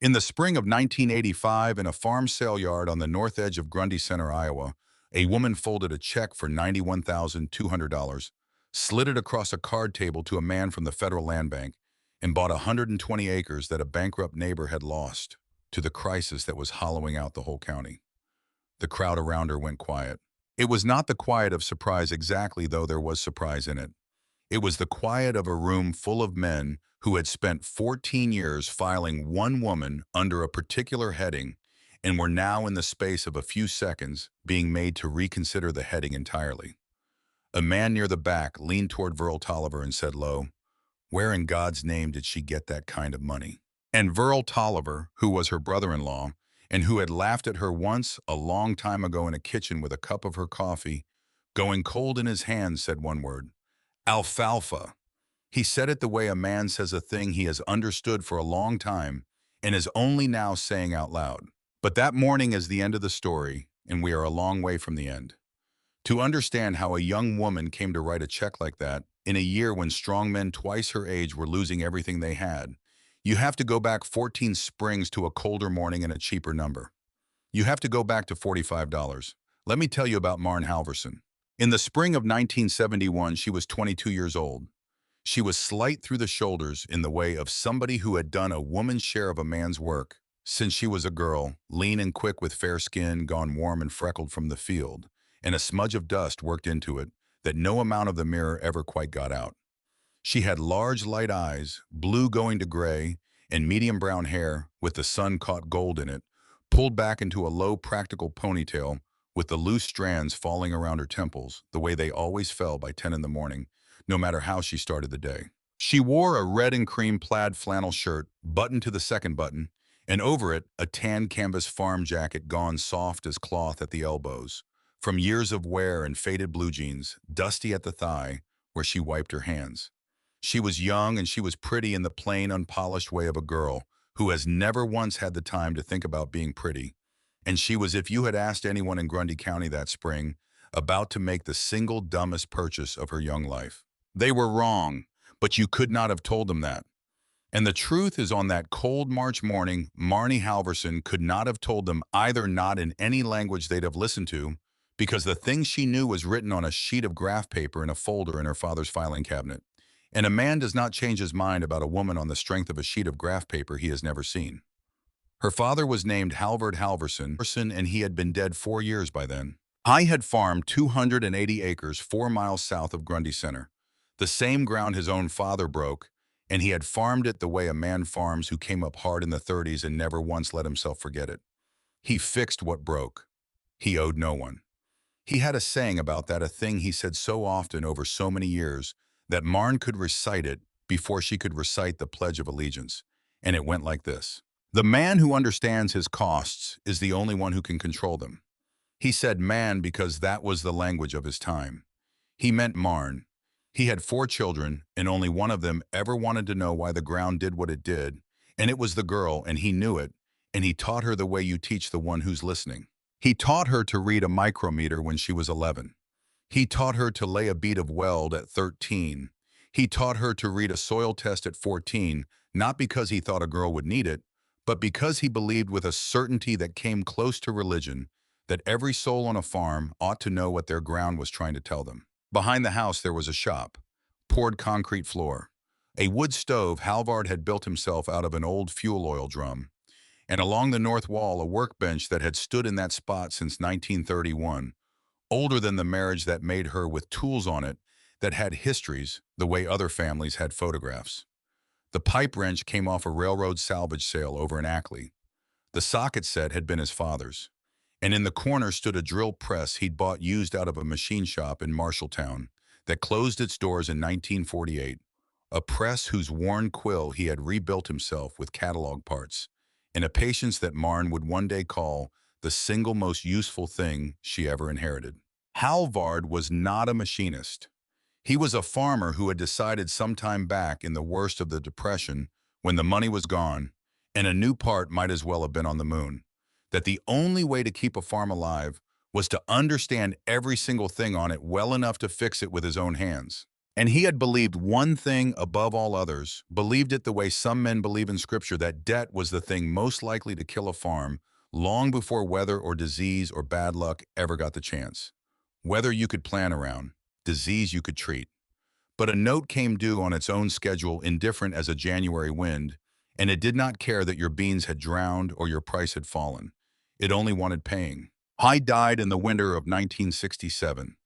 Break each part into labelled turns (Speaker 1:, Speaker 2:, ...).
Speaker 1: In the spring of 1985, in a farm sale yard on the north edge of Grundy Center, Iowa, a woman folded a check for $91,200, slid it across a card table to a man from the Federal Land Bank, and bought 120 acres that a bankrupt neighbor had lost to the crisis that was hollowing out the whole county. The crowd around her went quiet. It was not the quiet of surprise exactly, though there was surprise in it. It was the quiet of a room full of men who had spent 14 years filing one woman under a particular heading and were now, in the space of a few seconds, being made to reconsider the heading entirely. A man near the back leaned toward Verl Tolliver and said low, "Where in God's name did she get that kind of money?" And Verl Tolliver, who was her brother-in-law, and who had laughed at her once a long time ago in a kitchen with a cup of her coffee, going cold in his hand, said one word: Alfalfa. He said it the way a man says a thing he has understood for a long time and is only now saying out loud. But that morning is the end of the story, and we are a long way from the end. To understand how a young woman came to write a check like that in a year when strong men twice her age were losing everything they had, you have to go back 14 springs to a colder morning and a cheaper number. You have to go back to $45. Let me tell you about Marn Halverson. In the spring of 1971, she was 22 years old. She was slight through the shoulders in the way of somebody who had done a woman's share of a man's work since she was a girl, lean and quick with fair skin gone warm and freckled from the field, and a smudge of dust worked into it that no amount of the mirror ever quite got out. She had large light eyes, blue going to gray, and medium brown hair with the sun-caught gold in it, pulled back into a low practical ponytail with the loose strands falling around her temples the way they always fell by 10 in the morning, no matter how she started the day. She wore a red and cream plaid flannel shirt, buttoned to the second button, and over it a tan canvas farm jacket gone soft as cloth at the elbows, from years of wear, and faded blue jeans, dusty at the thigh, where she wiped her hands. She was young and she was pretty in the plain, unpolished way of a girl who has never once had the time to think about being pretty. And she was, if you had asked anyone in Grundy County that spring, about to make the single dumbest purchase of her young life. They were wrong, but you could not have told them that. And the truth is, on that cold March morning, Marnie Halverson could not have told them either, not in any language they'd have listened to, because the thing she knew was written on a sheet of graph paper in a folder in her father's filing cabinet. And a man does not change his mind about a woman on the strength of a sheet of graph paper he has never seen. Her father was named Halvard Halverson, and he had been dead 4 years by then. I had farmed 280 acres 4 miles south of Grundy Center, the same ground his own father broke, and he had farmed it the way a man farms who came up hard in the 30s and never once let himself forget it. He fixed what broke. He owed no one. He had a saying about that, a thing he said so often over so many years that Marn could recite it before she could recite the Pledge of Allegiance, and it went like this: "The man who understands his costs is the only one who can control them." He said man because that was the language of his time. He meant Marn. He had 4 children, and only one of them ever wanted to know why the ground did what it did, and it was the girl, and he knew it, and he taught her the way you teach the one who's listening. He taught her to read a micrometer when she was 11. He taught her to lay a bead of weld at 13. He taught her to read a soil test at 14, not because he thought a girl would need it, but because he believed with a certainty that came close to religion that every soul on a farm ought to know what their ground was trying to tell them. Behind the house there was a shop, poured concrete floor, a wood stove Halvard had built himself out of an old fuel oil drum, and along the north wall a workbench that had stood in that spot since 1931, older than the marriage that made her, with tools on it that had histories the way other families had photographs. The pipe wrench came off a railroad salvage sale over in Ackley. The socket set had been his father's. And in the corner stood a drill press he'd bought used out of a machine shop in Marshalltown that closed its doors in 1948, a press whose worn quill he had rebuilt himself with catalog parts, in a patience that Marn would one day call the single most useful thing she ever inherited. Halvard was not a machinist. He was a farmer who had decided some time back, in the worst of the Depression, when the money was gone, and a new part might as well have been on the moon, that the only way to keep a farm alive was to understand every single thing on it well enough to fix it with his own hands. And he had believed one thing above all others, believed it the way some men believe in Scripture, that debt was the thing most likely to kill a farm long before weather or disease or bad luck ever got the chance. Weather you could plan around, disease you could treat. But a note came due on its own schedule, indifferent as a January wind, and it did not care that your beans had drowned or your price had fallen. It only wanted paying. Hyde died in the winter of 1967.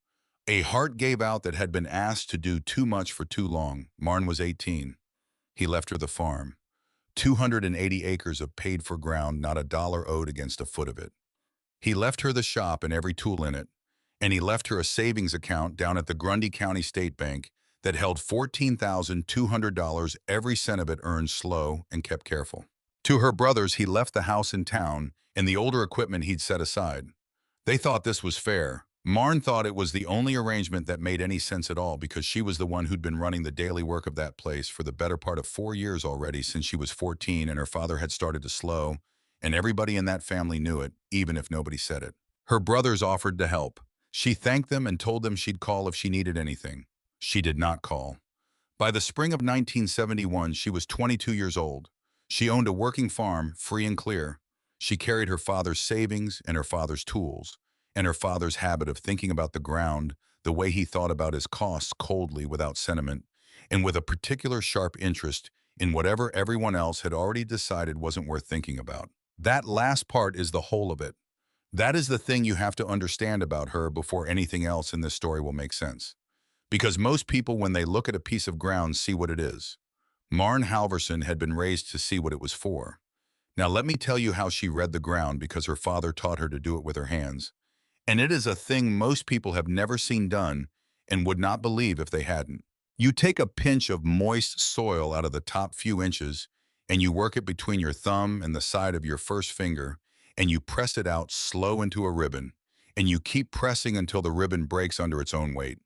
Speaker 1: A heart gave out that had been asked to do too much for too long. Marn was 18. He left her the farm. 280 acres of paid-for ground, not a dollar owed against a foot of it. He left her the shop and every tool in it, and he left her a savings account down at the Grundy County State Bank that held $14,200, every cent of it earned slow and kept careful. To her brothers, he left the house in town and the older equipment he'd set aside. They thought this was fair. Marn thought it was the only arrangement that made any sense at all, because she was the one who'd been running the daily work of that place for the better part of 4 years already, since she was 14 and her father had started to slow, and everybody in that family knew it, even if nobody said it. Her brothers offered to help. She thanked them and told them she'd call if she needed anything. She did not call. By the spring of 1971, she was 22 years old. She owned a working farm, free and clear. She carried her father's savings and her father's tools, and her father's habit of thinking about the ground the way he thought about his costs, coldly, without sentiment, and with a particular sharp interest in whatever everyone else had already decided wasn't worth thinking about. That last part is the whole of it. That is the thing you have to understand about her before anything else in this story will make sense. Because most people, when they look at a piece of ground, see what it is. Marn Halverson had been raised to see what it was for. Now let me tell you how she read the ground, because her father taught her to do it with her hands. And it is a thing most people have never seen done and would not believe if they hadn't. You take a pinch of moist soil out of the top few inches, and you work it between your thumb and the side of your first finger, and you press it out slow into a ribbon, and you keep pressing until the ribbon breaks under its own weight.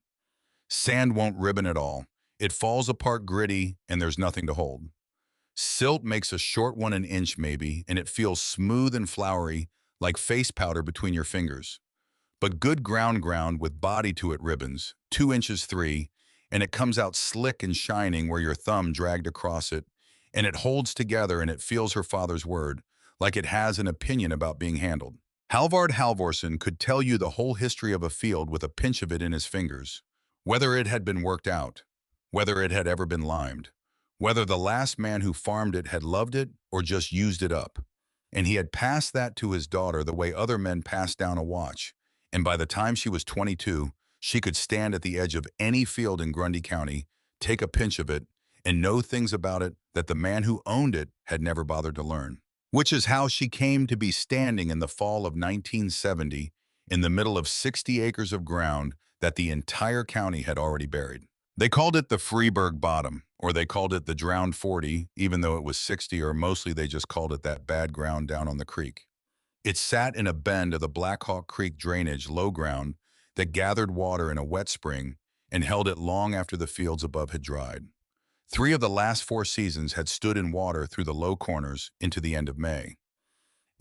Speaker 1: Sand won't ribbon at all. It falls apart gritty, and there's nothing to hold. Silt makes a short one, an inch maybe, and it feels smooth and floury, like face powder between your fingers. But good ground with body to it ribbons, 2 inches 3, and it comes out slick and shining where your thumb dragged across it, and it holds together, and it feels her father's word, like it has an opinion about being handled. Halvard Halvorsen could tell you the whole history of a field with a pinch of it in his fingers. Whether it had been worked out, whether it had ever been limed, whether the last man who farmed it had loved it or just used it up. And he had passed that to his daughter the way other men passed down a watch. And by the time she was 22, she could stand at the edge of any field in Grundy County, take a pinch of it, and know things about it that the man who owned it had never bothered to learn. Which is how she came to be standing in the fall of 1970 in the middle of 60 acres of ground that the entire county had already buried. They called it the Freeburg Bottom, or they called it the Drowned 40, even though it was 60, or mostly they just called it that bad ground down on the creek. It sat in a bend of the Black Hawk Creek drainage, low ground, that gathered water in a wet spring and held it long after the fields above had dried. 3 of the last 4 seasons had stood in water through the low corners into the end of May.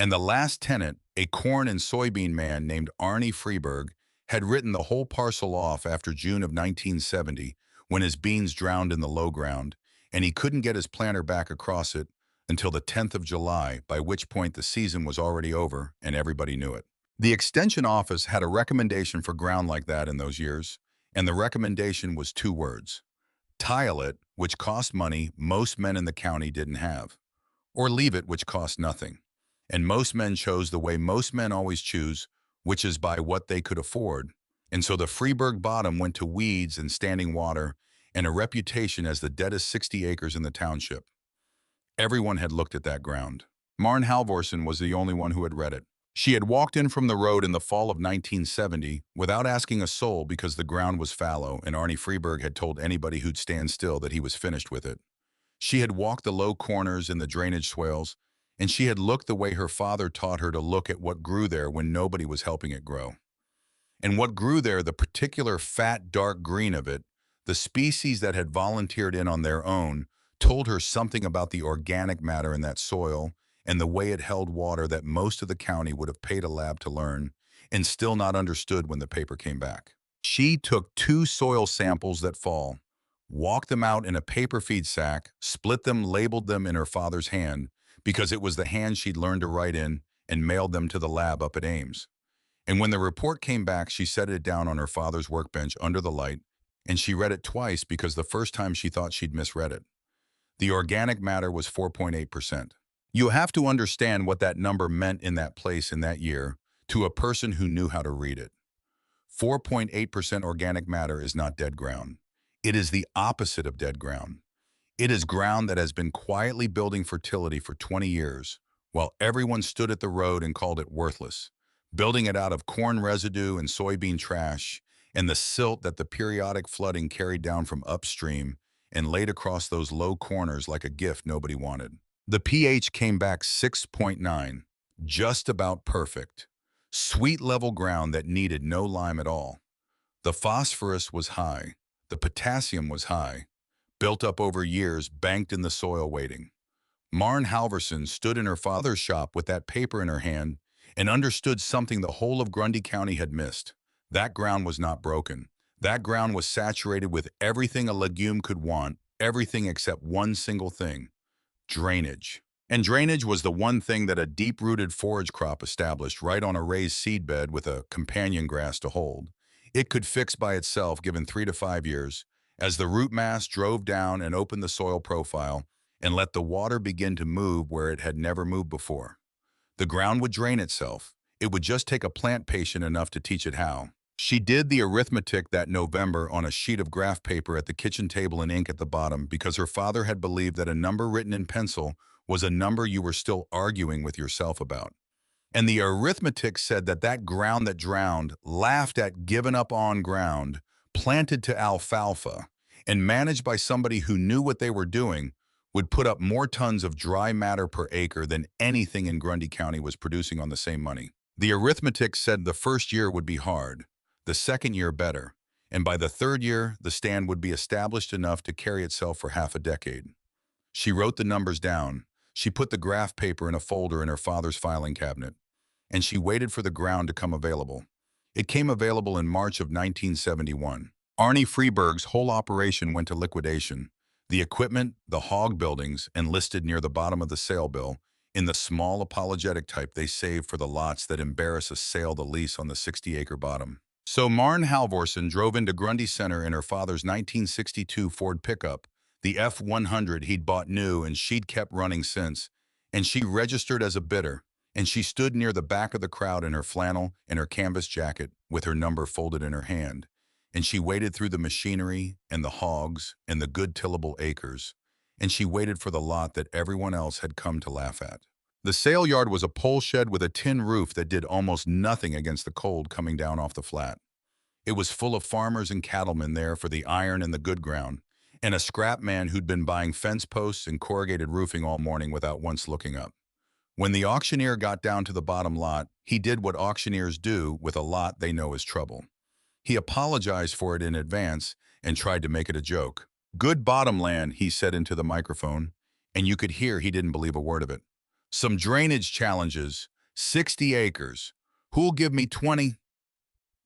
Speaker 1: And the last tenant, a corn and soybean man named Arnie Freeburg, had written the whole parcel off after June of 1970, when his beans drowned in the low ground, and he couldn't get his planter back across it until the 10th of July, by which point the season was already over and everybody knew it. The extension office had a recommendation for ground like that in those years, and the recommendation was 2 words: tile it, which cost money most men in the county didn't have, or leave it, which cost nothing. And most men chose the way most men always choose, which is by what they could afford. And so the Freeburg Bottom went to weeds and standing water and a reputation as the deadest 60 acres in the township. Everyone had looked at that ground. Marn Halvorsen was the only one who had read it. She had walked in from the road in the fall of 1970 without asking a soul, because the ground was fallow and Arnie Freeburg had told anybody who'd stand still that he was finished with it. She had walked the low corners in the drainage swales, and she had looked the way her father taught her to look at what grew there when nobody was helping it grow. And what grew there, the particular fat, dark green of it, the species that had volunteered in on their own, told her something about the organic matter in that soil and the way it held water that most of the county would have paid a lab to learn and still not understood when the paper came back. She took 2 soil samples that fall, walked them out in a paper feed sack, split them, labeled them in her father's hand, because it was the hand she'd learned to write in, and mailed them to the lab up at Ames. And when the report came back, she set it down on her father's workbench under the light, and she read it twice because the first time she thought she'd misread it. The organic matter was 4.8%. You have to understand what that number meant in that place in that year to a person who knew how to read it. 4.8% organic matter is not dead ground. It is the opposite of dead ground. It is ground that has been quietly building fertility for 20 years, while everyone stood at the road and called it worthless, building it out of corn residue and soybean trash and the silt that the periodic flooding carried down from upstream and laid across those low corners like a gift nobody wanted. The pH came back 6.9, just about perfect. Sweet level ground that needed no lime at all. The phosphorus was high. The potassium was high, built up over years, banked in the soil waiting. Marn Halverson stood in her father's shop with that paper in her hand and understood something the whole of Grundy County had missed. That ground was not broken. That ground was saturated with everything a legume could want, everything except one single thing: drainage. And drainage was the one thing that a deep-rooted forage crop established right on a raised seedbed with a companion grass to hold. It could fix by itself given 3 to 5 years, as the root mass drove down and opened the soil profile and let the water begin to move where it had never moved before. The ground would drain itself. It would just take a plant patient enough to teach it how. She did the arithmetic that November on a sheet of graph paper at the kitchen table in ink at the bottom because her father had believed that a number written in pencil was a number you were still arguing with yourself about. And the arithmetic said that that ground that drowned, laughed at, given up on ground, planted to alfalfa, and managed by somebody who knew what they were doing, would put up more tons of dry matter per acre than anything in Grundy County was producing on the same money. The arithmetic said the first year would be hard, the second year better, and by the third year, the stand would be established enough to carry itself for half a decade. She wrote the numbers down. She put the graph paper in a folder in her father's filing cabinet, and she waited for the ground to come available. It came available in March of 1971. Arnie Freeberg's whole operation went to liquidation. The equipment, the hog buildings, enlisted near the bottom of the sale bill, in the small apologetic type they saved for the lots that embarrass a sale the lease on the 60-acre bottom. So Marn Halvorsen drove into Grundy Center in her father's 1962 Ford pickup, the F-100 he'd bought new and she'd kept running since, and she registered as a bidder, and she stood near the back of the crowd in her flannel and her canvas jacket with her number folded in her hand, and she waded through the machinery and the hogs and the good tillable acres, and she waited for the lot that everyone else had come to laugh at. The sale yard was a pole shed with a tin roof that did almost nothing against the cold coming down off the flat. It was full of farmers and cattlemen there for the iron and the good ground, and a scrap man who'd been buying fence posts and corrugated roofing all morning without once looking up. When the auctioneer got down to the bottom lot, he did what auctioneers do with a lot they know is trouble. He apologized for it in advance and tried to make it a joke. "Good bottom land," he said into the microphone, and you could hear he didn't believe a word of it. "Some drainage challenges, 60 acres. Who'll give me 20?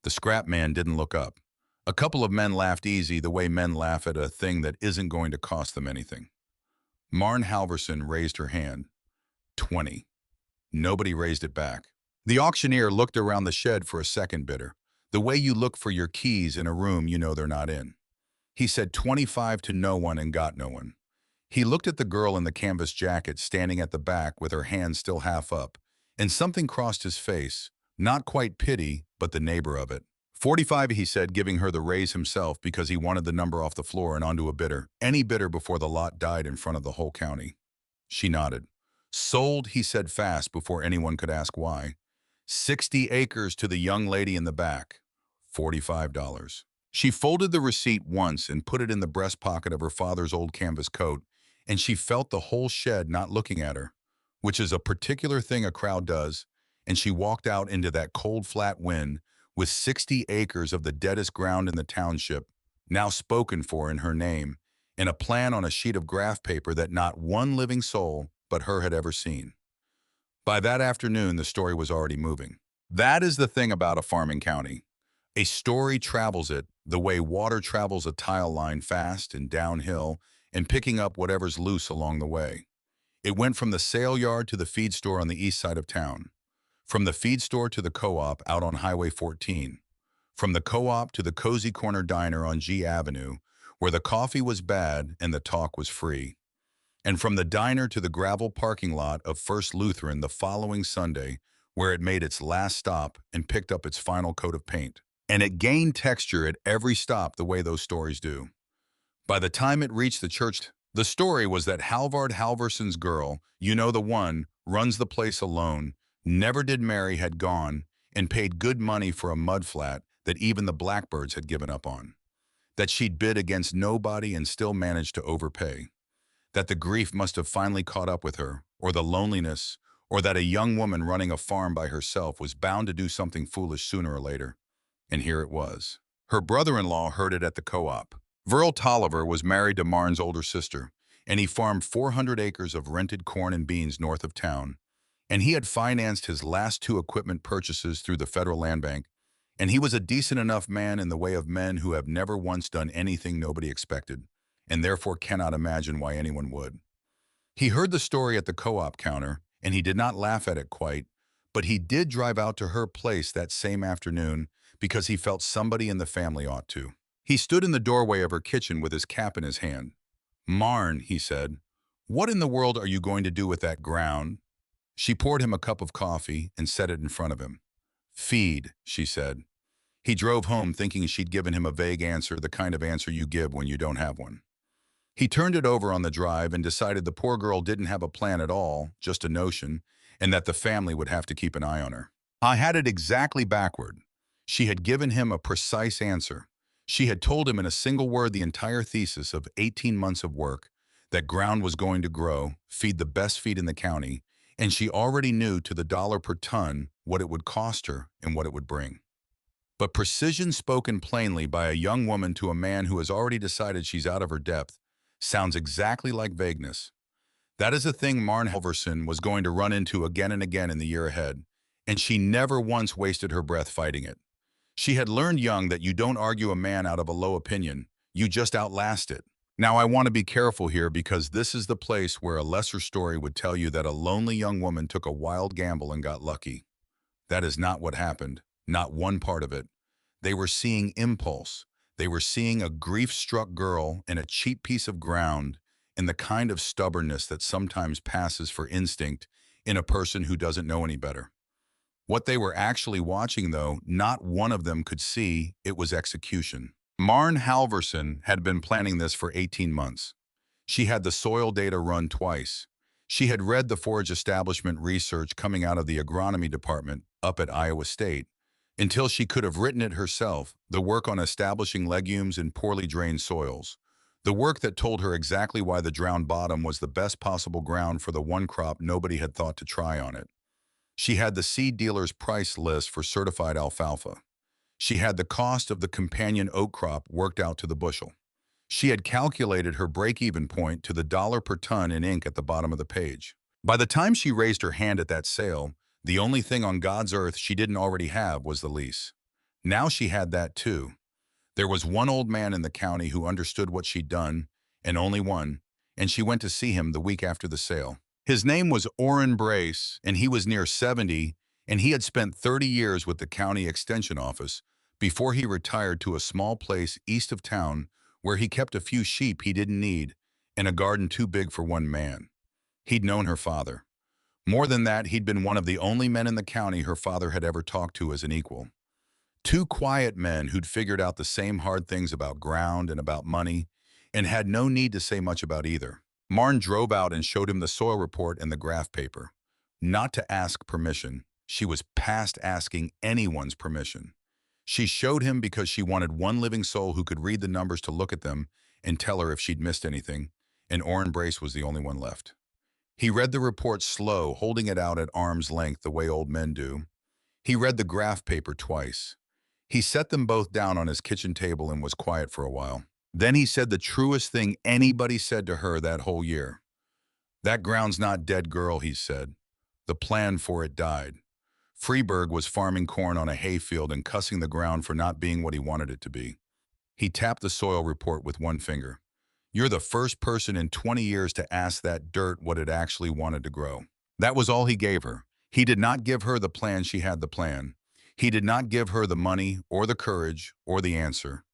Speaker 1: The scrap man didn't look up. A couple of men laughed easy, the way men laugh at a thing that isn't going to cost them anything. Marn Halverson raised her hand. 20. Nobody raised it back. The auctioneer looked around the shed for a second bidder, the way you look for your keys in a room you know they're not in. He said 25 to no one and got no one. He looked at the girl in the canvas jacket standing at the back with her hand still half up, and something crossed his face, not quite pity, but the neighbor of it. 45, he said, giving her the raise himself because he wanted the number off the floor and onto a bidder, any bidder before the lot died in front of the whole county. She nodded. Sold, he said fast before anyone could ask why. 60 acres to the young lady in the back. $45. She folded the receipt once and put it in the breast pocket of her father's old canvas coat, and she felt the whole shed not looking at her, which is a particular thing a crowd does, and she walked out into that cold, flat wind with 60 acres of the deadest ground in the township, now spoken for in her name, and a plan on a sheet of graph paper that not one living soul but her had ever seen. By that afternoon, the story was already moving. That is the thing about a farming county. A story travels it, the way water travels a tile line fast and downhill and picking up whatever's loose along the way. It went from the sale yard to the feed store on the east side of town, from the feed store to the co-op out on Highway 14, from the co-op to the cozy corner diner on G Avenue, where the coffee was bad and the talk was free, and from the diner to the gravel parking lot of First Lutheran the following Sunday, where it made its last stop and picked up its final coat of paint. And it gained texture at every stop the way those stories do. By the time it reached the church, the story was that Halvard Halverson's girl, you know the one, runs the place alone, never did marry, had gone, and paid good money for a mudflat that even the blackbirds had given up on. That she'd bid against nobody and still managed to overpay. That the grief must have finally caught up with her, or the loneliness, or that a young woman running a farm by herself was bound to do something foolish sooner or later. And here it was. Her brother-in-law heard it at the co-op. Verl Tolliver was married to Marn's older sister, and he farmed 400 acres of rented corn and beans north of town. And he had financed his last two equipment purchases through the Federal Land Bank, and he was a decent enough man in the way of men who have never once done anything nobody expected, and therefore cannot imagine why anyone would. He heard the story at the co-op counter, and he did not laugh at it quite, but he did drive out to her place that same afternoon because he felt somebody in the family ought to. He stood in the doorway of her kitchen with his cap in his hand. "Marn," he said, "what in the world are you going to do with that ground?" She poured him a cup of coffee and set it in front of him. "Feed," she said. He drove home thinking she'd given him a vague answer, the kind of answer you give when you don't have one. He turned it over on the drive and decided the poor girl didn't have a plan at all, just a notion, and that the family would have to keep an eye on her. I had it exactly backward. She had given him a precise answer. She had told him in a single word the entire thesis of 18 months of work, that ground was going to grow, feed the best feed in the county, and she already knew to the dollar per ton what it would cost her and what it would bring. But precision spoken plainly by a young woman to a man who has already decided she's out of her depth sounds exactly like vagueness. That is a thing Marn Halverson was going to run into again and again in the year ahead, and she never once wasted her breath fighting it. She had learned young that you don't argue a man out of a low opinion, you just outlast it. Now I want to be careful here because this is the place where a lesser story would tell you that a lonely young woman took a wild gamble and got lucky. That is not what happened, not one part of it. They were seeing impulse. They were seeing a grief-struck girl in a cheap piece of ground and the kind of stubbornness that sometimes passes for instinct in a person who doesn't know any better. What they were actually watching, though, not one of them could see, it was execution. Marn Halverson had been planning this for 18 months. She had the soil data run twice. She had read the forage establishment research coming out of the agronomy department up at Iowa State, until she could have written it herself, the work on establishing legumes in poorly drained soils. The work that told her exactly why the drowned bottom was the best possible ground for the one crop nobody had thought to try on it. She had the seed dealer's price list for certified alfalfa. She had the cost of the companion oat crop worked out to the bushel. She had calculated her break-even point to the dollar per ton in ink at the bottom of the page. By the time she raised her hand at that sale, the only thing on God's earth she didn't already have was the lease. Now she had that too. There was one old man in the county who understood what she'd done, and only one, and she went to see him the week after the sale. His name was Orrin Brace, and he was near 70, and he had spent 30 years with the county extension office before he retired to a small place east of town where he kept a few sheep he didn't need and a garden too big for one man. He'd known her father. More than that, he'd been one of the only men in the county her father had ever talked to as an equal. Two quiet men who'd figured out the same hard things about ground and about money and had no need to say much about either. Marn drove out and showed him the soil report and the graph paper. Not to ask permission. She was past asking anyone's permission. She showed him because she wanted one living soul who could read the numbers to look at them and tell her if she'd missed anything, and Orrin Brace was the only one left. He read the report slow, holding it out at arm's length the way old men do. He read the graph paper twice. He set them both down on his kitchen table and was quiet for a while. Then he said the truest thing anybody said to her that whole year. "That ground's not dead, girl," he said. "The plan for it died." Freeburg was farming corn on a hayfield and cussing the ground for not being what he wanted it to be. He tapped the soil report with one finger. You're the first person in 20 years to ask that dirt what it actually wanted to grow. That was all he gave her. He did not give her the plan, she had the plan. He did not give her the money or the courage or the answer.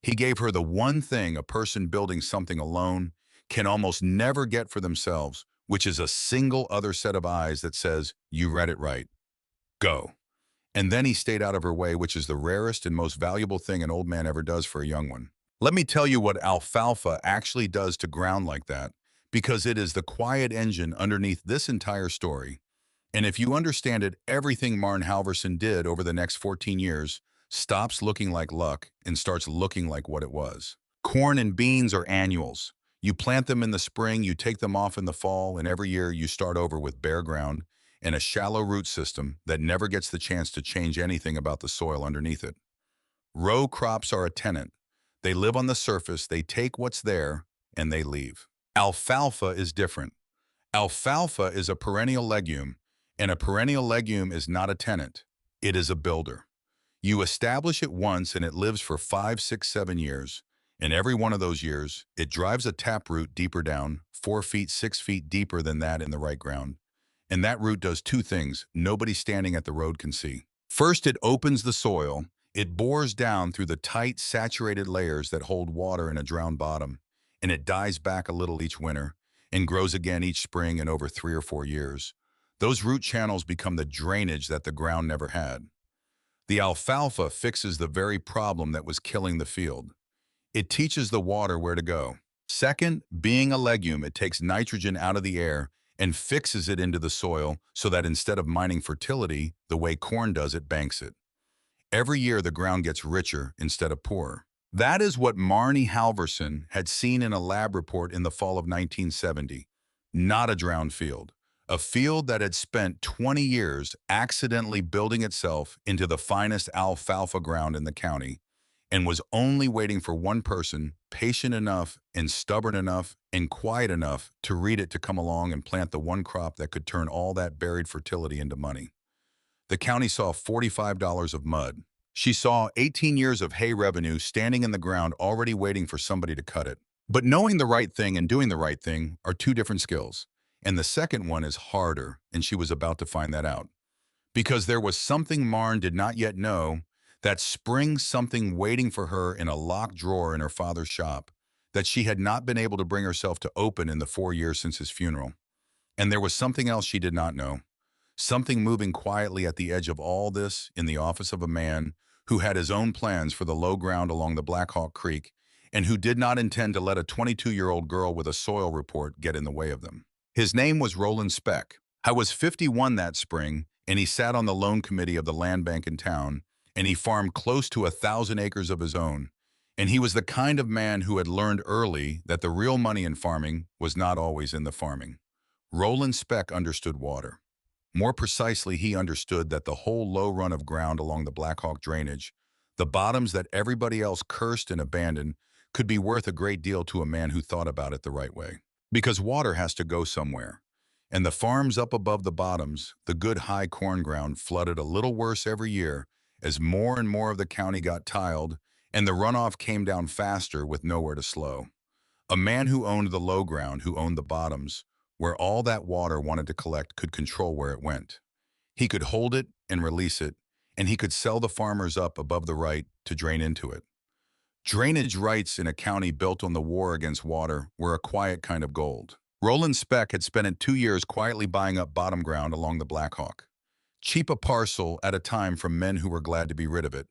Speaker 1: He gave her the one thing a person building something alone can almost never get for themselves, which is a single other set of eyes that says, you read it right. Go. And then he stayed out of her way, which is the rarest and most valuable thing an old man ever does for a young one. Let me tell you what alfalfa actually does to ground like that, because it is the quiet engine underneath this entire story. And if you understand it, everything Marn Halverson did over the next 14 years stops looking like luck and starts looking like what it was. Corn and beans are annuals. You plant them in the spring, you take them off in the fall, and every year you start over with bare ground and a shallow root system that never gets the chance to change anything about the soil underneath it. Row crops are a tenant. They live on the surface, they take what's there, and they leave. Alfalfa is different. Alfalfa is a perennial legume, and a perennial legume is not a tenant. It is a builder. You establish it once and it lives for 5, 6, 7 years. And every one of those years, it drives a taproot deeper down, 4 feet, 6 feet deeper than that in the right ground. And that root does two things nobody standing at the road can see. First, it opens the soil. It bores down through the tight, saturated layers that hold water in a drowned bottom, and it dies back a little each winter and grows again each spring and over 3 or 4 years. Those root channels become the drainage that the ground never had. The alfalfa fixes the very problem that was killing the field. It teaches the water where to go. Second, being a legume, it takes nitrogen out of the air and fixes it into the soil so that instead of mining fertility, the way corn does, it banks it. Every year, the ground gets richer instead of poorer. That is what Marnie Halverson had seen in a lab report in the fall of 1970. Not a drowned field. A field that had spent 20 years accidentally building itself into the finest alfalfa ground in the county and was only waiting for one person, patient enough and stubborn enough and quiet enough to read it to come along and plant the one crop that could turn all that buried fertility into money. The county saw $45 of mud. She saw 18 years of hay revenue standing in the ground already waiting for somebody to cut it. But knowing the right thing and doing the right thing are two different skills. And the second one is harder, and she was about to find that out. Because there was something Marn did not yet know, that spring something waiting for her in a locked drawer in her father's shop that she had not been able to bring herself to open in the 4 years since his funeral. And there was something else she did not know. Something moving quietly at the edge of all this in the office of a man who had his own plans for the low ground along the Black Hawk Creek and who did not intend to let a 22-year-old girl with a soil report get in the way of them. His name was Roland Speck. I was 51 that spring, and he sat on the loan committee of the land bank in town, and he farmed close to 1,000 acres of his own. And he was the kind of man who had learned early that the real money in farming was not always in the farming. Roland Speck understood water. More precisely, he understood that the whole low run of ground along the Black Hawk drainage, the bottoms that everybody else cursed and abandoned, could be worth a great deal to a man who thought about it the right way. Because water has to go somewhere. And the farms up above the bottoms, the good high corn ground, flooded a little worse every year as more and more of the county got tiled and the runoff came down faster with nowhere to slow. A man who owned the low ground, who owned the bottoms, where all that water wanted to collect, could control where it went. He could hold it and release it, and he could sell the farmers up above the right to drain into it. Drainage rights in a county built on the war against water were a quiet kind of gold. Roland Speck had spent 2 years quietly buying up bottom ground along the Black Hawk. Cheap a parcel at a time from men who were glad to be rid of it.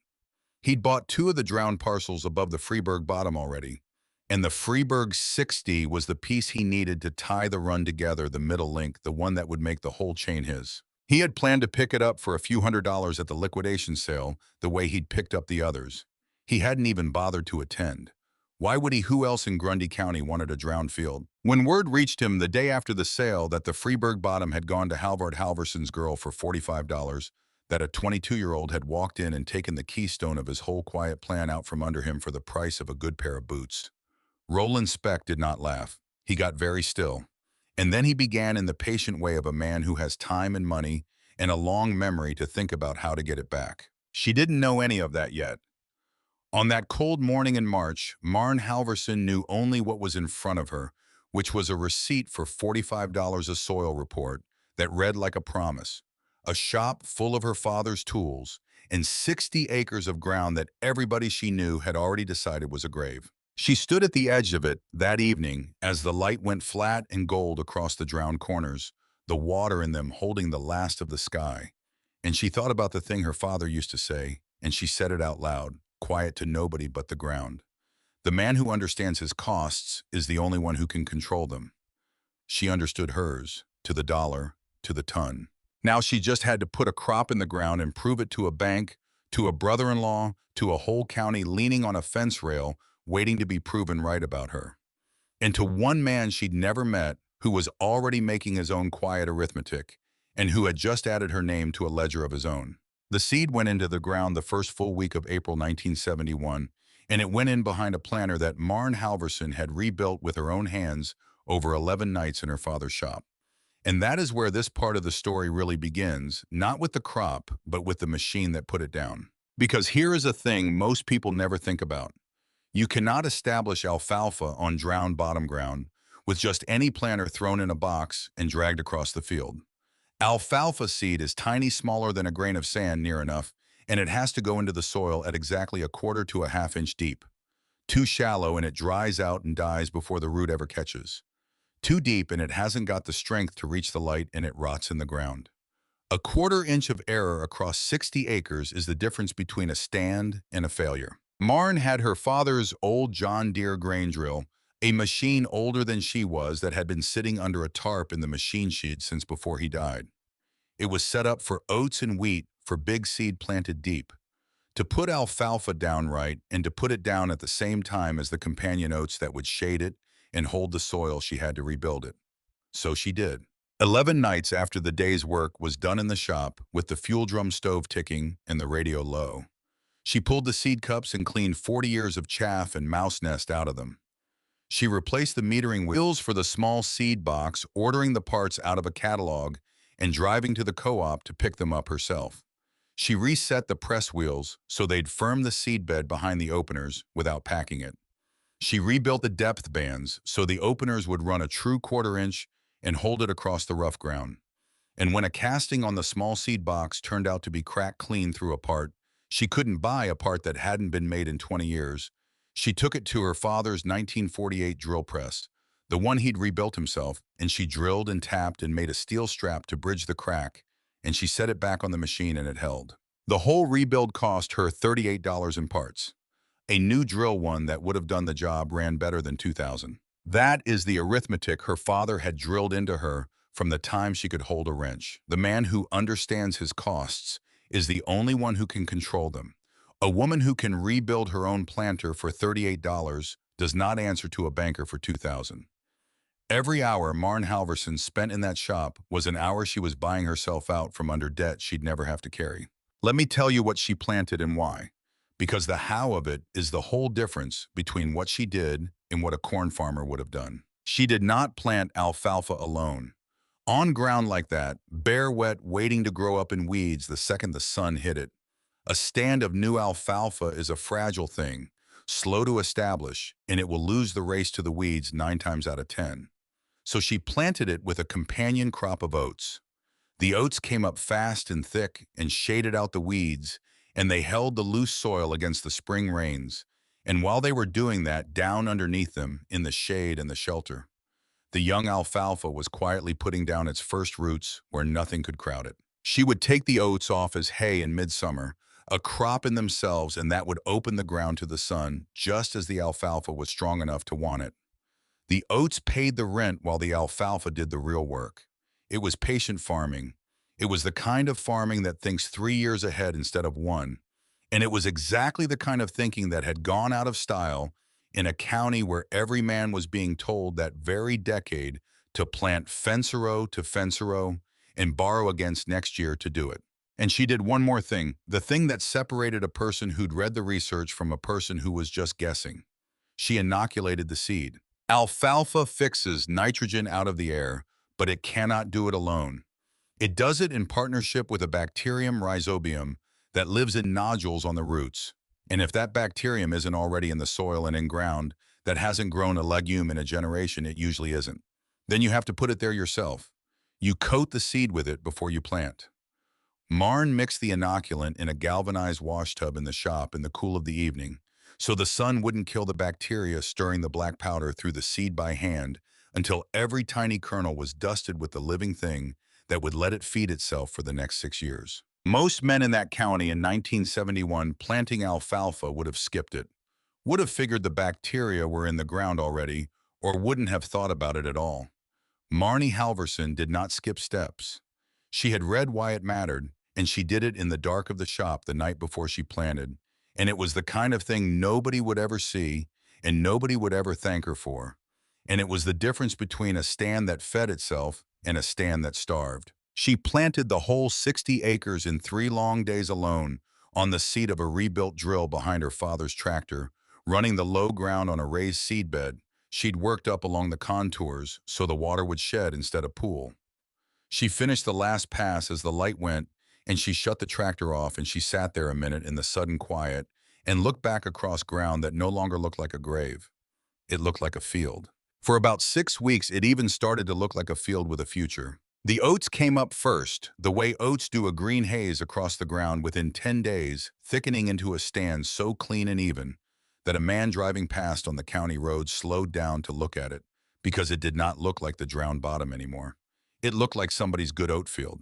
Speaker 1: He'd bought 2 of the drowned parcels above the Freeburg bottom already, and the Freeburg 60 was the piece he needed to tie the run together, the middle link, the one that would make the whole chain his. He had planned to pick it up for a few $100s at the liquidation sale, the way he'd picked up the others. He hadn't even bothered to attend. Why would he? Who else in Grundy County wanted a drowned field? When word reached him the day after the sale that the Freeburg bottom had gone to Halvard Halverson's girl for $45, that a 22-year-old had walked in and taken the keystone of his whole quiet plan out from under him for the price of a good pair of boots, Roland Speck did not laugh. He got very still. And then he began in the patient way of a man who has time and money and a long memory to think about how to get it back. She didn't know any of that yet. On that cold morning in March, Marn Halverson knew only what was in front of her, which was a receipt for $45 a soil report that read like a promise, a shop full of her father's tools, and 60 acres of ground that everybody she knew had already decided was a grave. She stood at the edge of it that evening as the light went flat and gold across the drowned corners, the water in them holding the last of the sky. And she thought about the thing her father used to say, and she said it out loud, quiet to nobody but the ground. The man who understands his costs is the only one who can control them. She understood hers, to the dollar, to the ton. Now she just had to put a crop in the ground and prove it to a bank, to a brother-in-law, to a whole county leaning on a fence rail, waiting to be proven right about her. And to one man she'd never met, who was already making his own quiet arithmetic, and who had just added her name to a ledger of his own. The seed went into the ground the first full week of April 1971, and it went in behind a planter that Marn Halverson had rebuilt with her own hands over 11 nights in her father's shop. And that is where this part of the story really begins, not with the crop, but with the machine that put it down. Because here is a thing most people never think about. You cannot establish alfalfa on drowned bottom ground with just any planter thrown in a box and dragged across the field. Alfalfa seed is tiny, smaller than a grain of sand near enough, and it has to go into the soil at exactly a quarter to a half-inch deep. Too shallow and it dries out and dies before the root ever catches. Too deep and it hasn't got the strength to reach the light and it rots in the ground. A quarter-inch of error across 60 acres is the difference between a stand and a failure. Marn had her father's old John Deere grain drill, a machine older than she was that had been sitting under a tarp in the machine shed since before he died. It was set up for oats and wheat for big seed planted deep. To put alfalfa down right and to put it down at the same time as the companion oats that would shade it and hold the soil, she had to rebuild it. So she did. 11 nights after the day's work was done in the shop, with the fuel drum stove ticking and the radio low, she pulled the seed cups and cleaned 40 years of chaff and mouse nest out of them. She replaced the metering wheels for the small seed box, ordering the parts out of a catalog and driving to the co-op to pick them up herself. She reset the press wheels so they'd firm the seed bed behind the openers without packing it. She rebuilt the depth bands so the openers would run a true quarter-inch and hold it across the rough ground. And when a casting on the small seed box turned out to be cracked clean through a part, she couldn't buy a part that hadn't been made in 20 years. She took it to her father's 1948 drill press, the one he'd rebuilt himself, and she drilled and tapped and made a steel strap to bridge the crack, and she set it back on the machine and it held. The whole rebuild cost her $38 in parts. A new drill one that would have done the job ran better than 2,000. That is the arithmetic her father had drilled into her from the time she could hold a wrench. The man who understands his costs is the only one who can control them. A woman who can rebuild her own planter for $38 does not answer to a banker for 2,000. Every hour Marn Halverson spent in that shop was an hour she was buying herself out from under debt she'd never have to carry. Let me tell you what she planted and why. Because the how of it is the whole difference between what she did and what a corn farmer would have done. She did not plant alfalfa alone. On ground like that, bare wet, waiting to grow up in weeds the second the sun hit it. A stand of new alfalfa is a fragile thing, slow to establish, and it will lose the race to the weeds 9 times out of 10. So she planted it with a companion crop of oats. The oats came up fast and thick and shaded out the weeds, and they held the loose soil against the spring rains. And while they were doing that, down underneath them, in the shade and the shelter, the young alfalfa was quietly putting down its first roots where nothing could crowd it. She would take the oats off as hay in midsummer, a crop in themselves, and that would open the ground to the sun just as the alfalfa was strong enough to want it. The oats paid the rent while the alfalfa did the real work. It was patient farming. It was the kind of farming that thinks 3 years ahead instead of one. And it was exactly the kind of thinking that had gone out of style in a county where every man was being told that very decade to plant fence-a-row to fence-a-row and borrow against next year to do it. And she did one more thing, the thing that separated a person who'd read the research from a person who was just guessing. She inoculated the seed. Alfalfa fixes nitrogen out of the air, but it cannot do it alone. It does it in partnership with a bacterium rhizobium that lives in nodules on the roots. And if that bacterium isn't already in the soil and in ground that hasn't grown a legume in a generation, it usually isn't. Then you have to put it there yourself. You coat the seed with it before you plant. Marn mixed the inoculant in a galvanized wash tub in the shop in the cool of the evening, so the sun wouldn't kill the bacteria, stirring the black powder through the seed by hand until every tiny kernel was dusted with the living thing that would let it feed itself for the next 6 years. Most men in that county in 1971 planting alfalfa would have skipped it, would have figured the bacteria were in the ground already, or wouldn't have thought about it at all. Marnie Halverson did not skip steps. She had read why it mattered, and she did it in the dark of the shop the night before she planted, and it was the kind of thing nobody would ever see and nobody would ever thank her for. And it was the difference between a stand that fed itself and a stand that starved. She planted the whole 60 acres in 3 long days alone on the seat of a rebuilt drill behind her father's tractor, running the low ground on a raised seedbed she'd worked up along the contours so the water would shed instead of pool. She finished the last pass as the light went, and she shut the tractor off, and she sat there a minute in the sudden quiet and looked back across ground that no longer looked like a grave. It looked like a field. For about 6 weeks, it even started to look like a field with a future. The oats came up first, the way oats do a green haze across the ground within 10 days, thickening into a stand so clean and even that a man driving past on the county road slowed down to look at it because it did not look like the drowned bottom anymore. It looked like somebody's good oat field.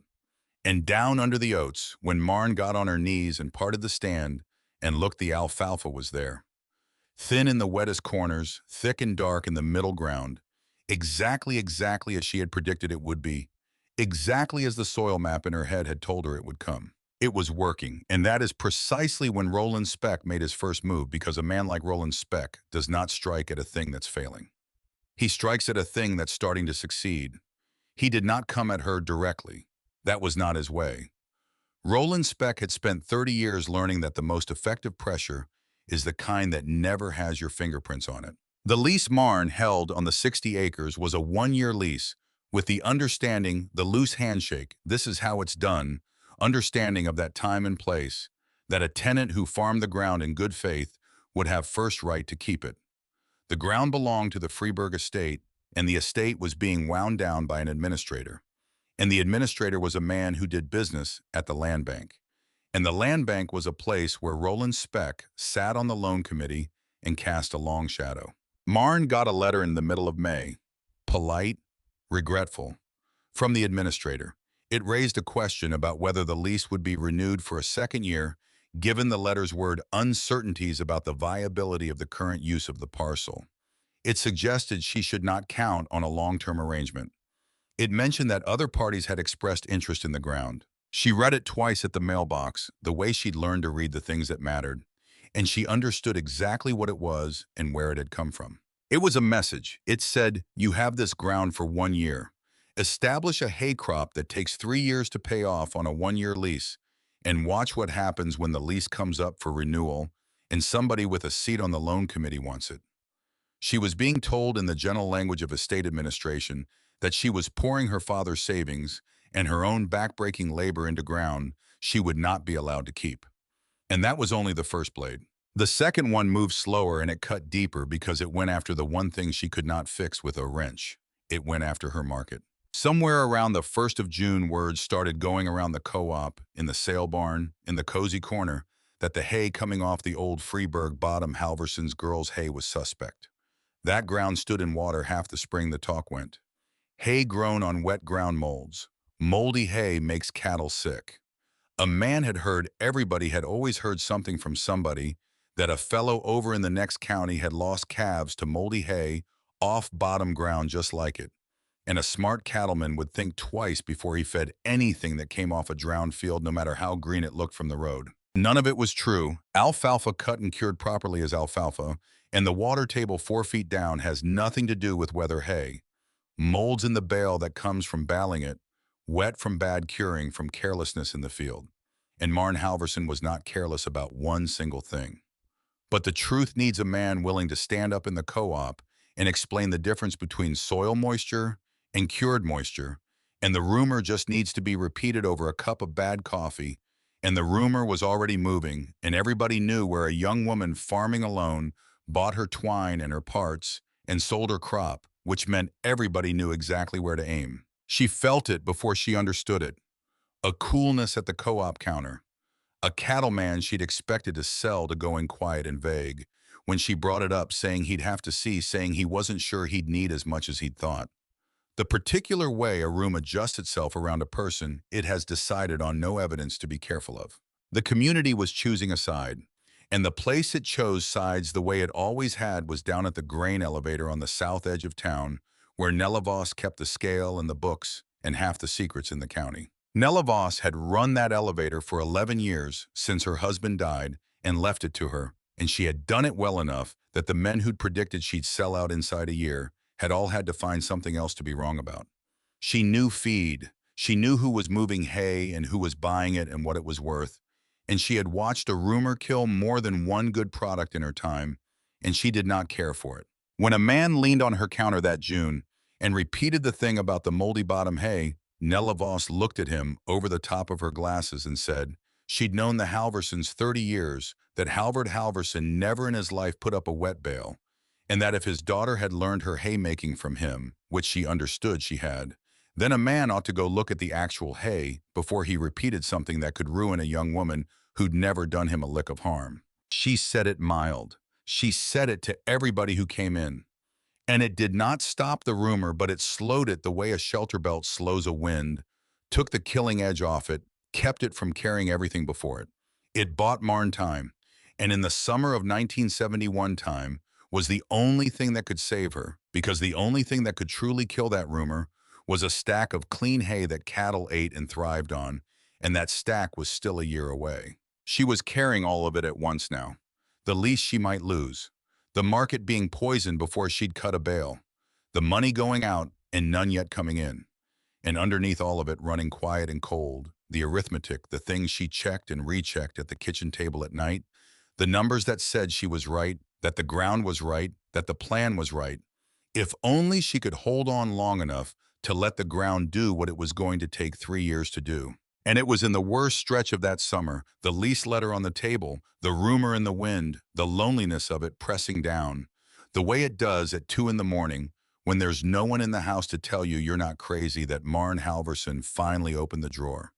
Speaker 1: And down under the oats, when Marn got on her knees and parted the stand and looked, the alfalfa was there. Thin in the wettest corners, thick and dark in the middle ground, exactly as she had predicted it would be, exactly as the soil map in her head had told her it would come. It was working, and that is precisely when Roland Speck made his first move, because a man like Roland Speck does not strike at a thing that's failing. He strikes at a thing that's starting to succeed. He did not come at her directly. That was not his way. Roland Speck had spent 30 years learning that the most effective pressure is the kind that never has your fingerprints on it. The lease Marn held on the 60 acres was a 1-year lease with the understanding, the loose handshake, this is how it's done, understanding of that time and place, that a tenant who farmed the ground in good faith would have first right to keep it. The ground belonged to the Freeburg estate, and the estate was being wound down by an administrator. And the administrator was a man who did business at the land bank. And the land bank was a place where Roland Speck sat on the loan committee and cast a long shadow. Marn got a letter in the middle of May, polite, regretful, from the administrator. It raised a question about whether the lease would be renewed for a second year, given the letter's word uncertainties about the viability of the current use of the parcel. It suggested she should not count on a long-term arrangement. It mentioned that other parties had expressed interest in the ground. She read it twice at the mailbox, the way she'd learned to read the things that mattered, and she understood exactly what it was and where it had come from. It was a message. It said, you have this ground for 1 year. Establish a hay crop that takes 3 years to pay off on a 1-year lease, and watch what happens when the lease comes up for renewal and somebody with a seat on the loan committee wants it. She was being told in the gentle language of estate administration that she was pouring her father's savings and her own backbreaking labor into ground she would not be allowed to keep. And that was only the first blade. The second one moved slower, and it cut deeper because it went after the one thing she could not fix with a wrench. It went after her market. Somewhere around the 1st of June, words started going around the co-op, in the sale barn, in the cozy corner, that the hay coming off the old Freeburg bottom Halverson's girls' hay was suspect. That ground stood in water half the spring, the talk went. Hay grown on wet ground molds. Moldy hay makes cattle sick. A man had heard, everybody had always heard something from somebody, that a fellow over in the next county had lost calves to moldy hay off bottom ground just like it. And a smart cattleman would think twice before he fed anything that came off a drowned field, no matter how green it looked from the road. None of it was true. Alfalfa cut and cured properly is alfalfa, and the water table 4 feet down has nothing to do with whether hay. Molds in the bale that comes from baling it, wet from bad curing, from carelessness in the field. And Marn Halverson was not careless about one single thing. But the truth needs a man willing to stand up in the co-op and explain the difference between soil moisture and cured moisture, and the rumor just needs to be repeated over a cup of bad coffee, And the rumor was already moving, and everybody knew where a young woman farming alone bought her twine and her parts and sold her crop, which meant everybody knew exactly where to aim. She felt it before she understood it. A coolness at the co-op counter. A cattleman she'd expected to sell to going quiet and vague. When she brought it up, saying he'd have to see, saying he wasn't sure he'd need as much as he'd thought. The particular way a room adjusts itself around a person it has decided on no evidence to be careful of. The community was choosing a side, and the place it chose sides the way it always had was down at the grain elevator on the south edge of town, where Nella Voss kept the scale and the books and half the secrets in the county. Nella Voss had run that elevator for 11 years since her husband died and left it to her, and she had done it well enough that the men who'd predicted she'd sell out inside a year had all had to find something else to be wrong about. She knew feed. She knew who was moving hay and who was buying it and what it was worth. And she had watched a rumor kill more than one good product in her time, and she did not care for it. When a man leaned on her counter that June and repeated the thing about the moldy bottom hay, Nella Voss looked at him over the top of her glasses and said she'd known the Halversons 30 years, that Halvard Halverson never in his life put up a wet bale, and that if his daughter had learned her haymaking from him, which she understood she had, then a man ought to go look at the actual hay before he repeated something that could ruin a young woman who'd never done him a lick of harm. She said it mild. She said it to everybody who came in. And it did not stop the rumor, but it slowed it the way a shelter belt slows a wind, took the killing edge off it, kept it from carrying everything before it. It bought Marn time, and in the summer of 1971 time was the only thing that could save her, because the only thing that could truly kill that rumor was a stack of clean hay that cattle ate and thrived on, and that stack was still a year away. She was carrying all of it at once now, the least she might lose. The market being poisoned before she'd cut a bale, the money going out and none yet coming in, and underneath all of it running quiet and cold, the arithmetic, the things she checked and rechecked at the kitchen table at night, the numbers that said she was right, that the ground was right, that the plan was right. If only she could hold on long enough to let the ground do what it was going to take 3 years to do. And it was in the worst stretch of that summer, the least letter on the table, the rumor in the wind, the loneliness of it pressing down, the way it does at 2 in the morning, when there's no one in the house to tell you you're not crazy, that Marn Halverson finally opened the drawer.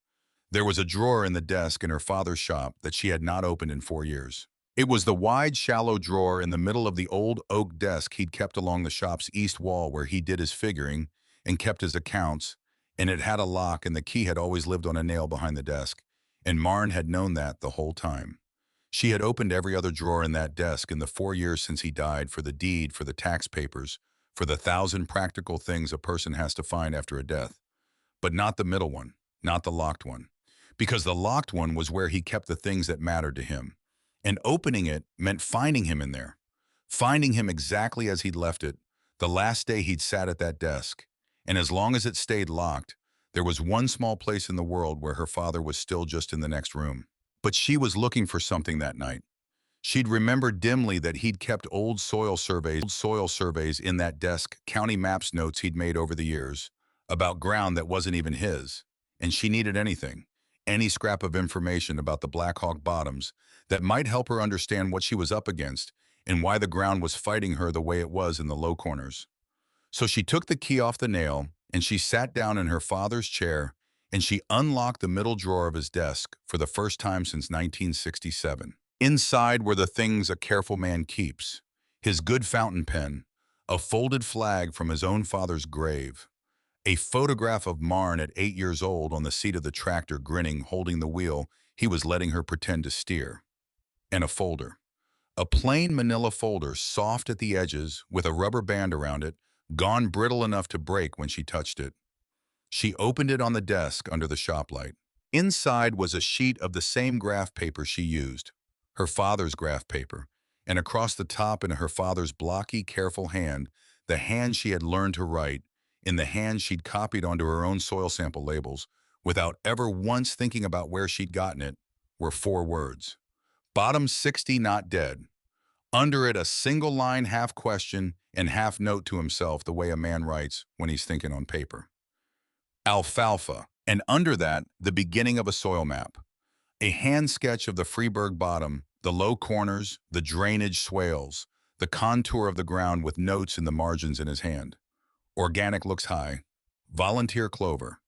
Speaker 1: There was a drawer in the desk in her father's shop that she had not opened in 4 years. It was the wide, shallow drawer in the middle of the old oak desk he'd kept along the shop's east wall where he did his figuring and kept his accounts, and it had a lock and the key had always lived on a nail behind the desk, and Marn had known that the whole time. She had opened every other drawer in that desk in the 4 years since he died, for the deed, for the tax papers, for the 1,000 practical things a person has to find after a death. But not the middle one, not the locked one. Because the locked one was where he kept the things that mattered to him. And opening it meant finding him in there. Finding him exactly as he'd left it, the last day he'd sat at that desk. And as long as it stayed locked, there was one small place in the world where her father was still just in the next room. But she was looking for something that night. She'd remembered dimly that he'd kept old soil surveys in that desk, county maps notes he'd made over the years, about ground that wasn't even his. And she needed anything, any scrap of information about the Black Hawk bottoms that might help her understand what she was up against and why the ground was fighting her the way it was in the low corners. So she took the key off the nail and she sat down in her father's chair and she unlocked the middle drawer of his desk for the first time since 1967. Inside were the things a careful man keeps: his good fountain pen, a folded flag from his own father's grave, a photograph of Marn at 8 years old on the seat of the tractor grinning, holding the wheel he was letting her pretend to steer, and a folder. A plain manila folder, soft at the edges, with a rubber band around it, gone brittle enough to break when she touched it. She opened it on the desk under the shop light. Inside was a sheet of the same graph paper she used, her father's graph paper, and across the top in her father's blocky, careful hand, the hand she had learned to write, in the hand she'd copied onto her own soil sample labels, without ever once thinking about where she'd gotten it, were 4 words. Bottom 60 not dead. Under it, a single line, half question and half note to himself, the way a man writes when he's thinking on paper. Alfalfa. And under that, the beginning of a soil map. A hand sketch of the Freeburg bottom, the low corners, the drainage swales, the contour of the ground with notes in the margins in his hand. Organic looks high. Volunteer clover.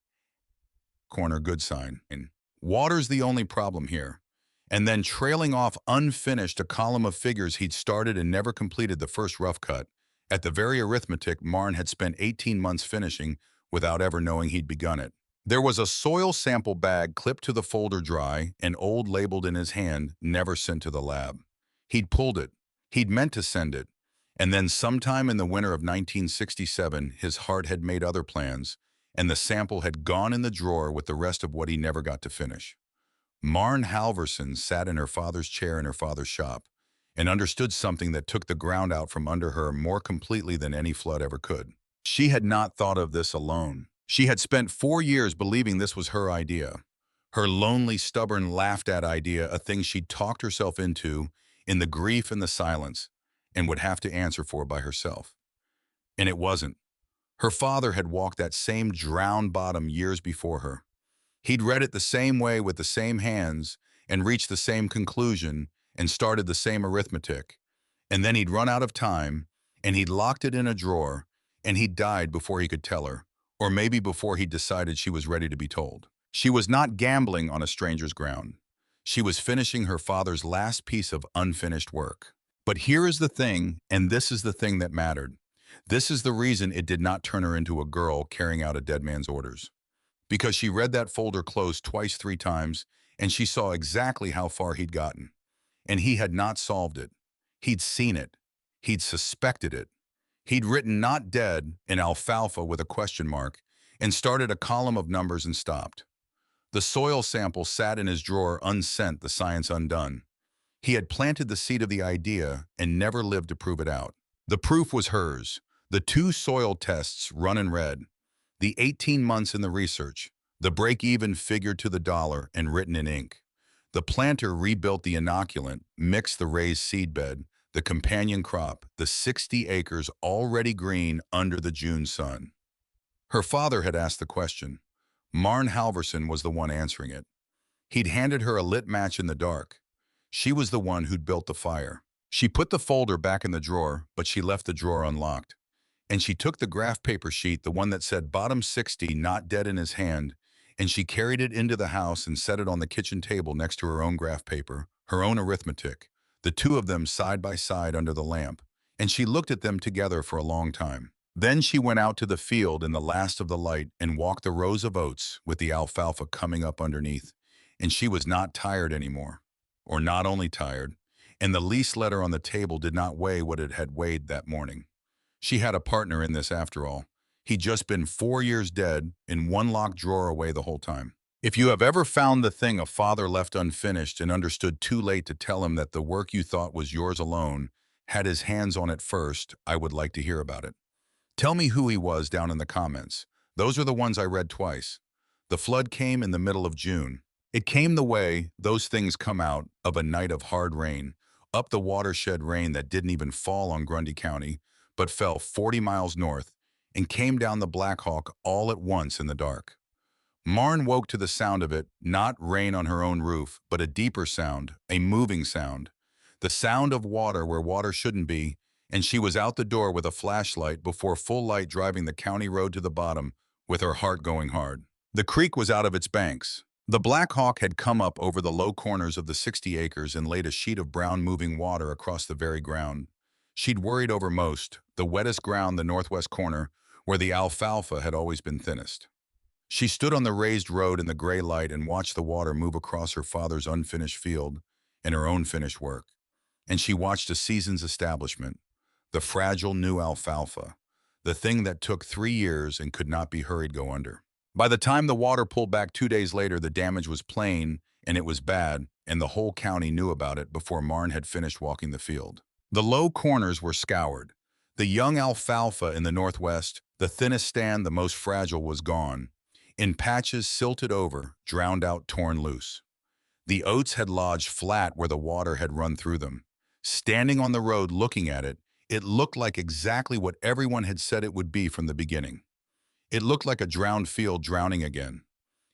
Speaker 1: Corner good sign. And water's the only problem here. And then trailing off unfinished a column of figures he'd started and never completed the first rough cut. At the very arithmetic Marn had spent 18 months finishing without ever knowing he'd begun it. There was a soil sample bag clipped to the folder dry and old labeled in his hand, never sent to the lab. He'd pulled it. He'd meant to send it. And then sometime in the winter of 1967, his heart had made other plans, and the sample had gone in the drawer with the rest of what he never got to finish. Marn Halverson sat in her father's chair in her father's shop and understood something that took the ground out from under her more completely than any flood ever could. She had not thought of this alone. She had spent 4 years believing this was her idea. Her lonely, stubborn, laughed-at idea, a thing she'd talked herself into in the grief and the silence, and would have to answer for by herself. And it wasn't. Her father had walked that same drowned bottom years before her. He'd read it the same way with the same hands and reached the same conclusion and started the same arithmetic. And then he'd run out of time, and he'd locked it in a drawer, and he'd died before he could tell her, or maybe before he'd decided she was ready to be told. She was not gambling on a stranger's ground. She was finishing her father's last piece of unfinished work. But here is the thing, and this is the thing that mattered. This is the reason it did not turn her into a girl carrying out a dead man's orders. Because she read that folder close twice, 3 times, and she saw exactly how far he'd gotten. And he had not solved it. He'd seen it. He'd suspected it. He'd written "not dead" in alfalfa with a question mark and started a column of numbers and stopped. The soil sample sat in his drawer unsent, the science undone. He had planted the seed of the idea and never lived to prove it out. The proof was hers. The 2 soil tests run in red. The 18 months in the research. The break-even figured to the dollar and written in ink. The planter rebuilt the inoculant, mixed the raised seedbed, the companion crop, the 60 acres already green under the June sun. Her father had asked the question. Marn Halverson was the one answering it. He'd handed her a lit match in the dark. She was the one who'd built the fire. She put the folder back in the drawer, but she left the drawer unlocked. And she took the graph paper sheet, the one that said bottom 60, not dead, in his hand, and she carried it into the house and set it on the kitchen table next to her own graph paper, her own arithmetic, the 2 of them side by side under the lamp, and she looked at them together for a long time. Then she went out to the field in the last of the light and walked the rows of oats with the alfalfa coming up underneath, and she was not tired anymore, or not only tired, and the lease letter on the table did not weigh what it had weighed that morning. She had a partner in this after all. He'd just been 4 years dead, in one locked drawer away the whole time. If you have ever found the thing a father left unfinished and understood too late to tell him that the work you thought was yours alone had his hands on it first, I would like to hear about it. Tell me who he was down in the comments. Those are the ones I read twice. The flood came in the middle of June. It came the way those things come out of a night of hard rain, up the watershed, rain that didn't even fall on Grundy County, but fell 40 miles north and came down the Black Hawk all at once in the dark. Marn woke to the sound of it, not rain on her own roof, but a deeper sound, a moving sound, the sound of water where water shouldn't be, and she was out the door with a flashlight before full light driving the county road to the bottom with her heart going hard. The creek was out of its banks. The Black Hawk had come up over the low corners of the 60 acres and laid a sheet of brown moving water across the very ground. She'd worried over most, the wettest ground, the northwest corner, where the alfalfa had always been thinnest. She stood on the raised road in the gray light and watched the water move across her father's unfinished field and her own finished work. And she watched a season's establishment, the fragile new alfalfa, the thing that took 3 years and could not be hurried go under. By the time the water pulled back 2 days later, the damage was plain and it was bad, and the whole county knew about it before Marn had finished walking the field. The low corners were scoured. The young alfalfa in the northwest, the thinnest stand, the most fragile, was gone. In patches silted over, drowned out, torn loose. The oats had lodged flat where the water had run through them. Standing on the road looking at it, it looked like exactly what everyone had said it would be from the beginning. It looked like a drowned field drowning again.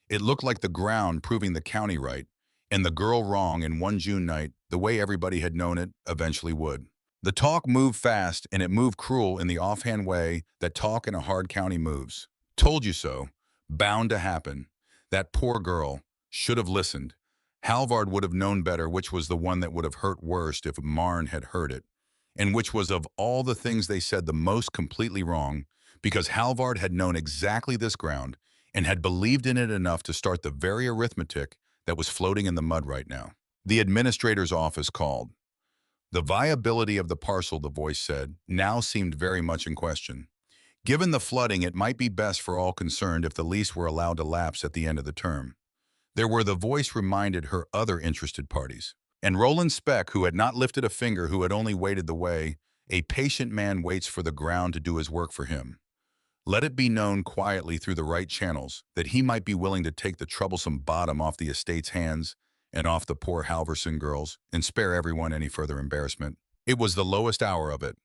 Speaker 1: It looked like the ground proving the county right, and the girl wrong in one June night, the way everybody had known it eventually would. The talk moved fast, and it moved cruel in the offhand way that talk in a hard county moves. Told you so. Bound to happen. That poor girl should have listened. Halvard would have known better which was the one that would have hurt worst if Marn had heard it, and which was of all the things they said the most completely wrong, because Halvard had known exactly this ground and had believed in it enough to start the very arithmetic that was floating in the mud right now. The administrator's office called. The viability of the parcel, the voice said, now seemed very much in question. Given the flooding, it might be best for all concerned if the lease were allowed to lapse at the end of the term. There were, the voice reminded her, other interested parties. And Roland Speck, who had not lifted a finger, who had only waited the way, a patient man waits for the ground to do his work for him. Let it be known quietly through the right channels that he might be willing to take the troublesome bottom off the estate's hands and off the poor Halverson girls and spare everyone any further embarrassment. It was the lowest hour of it.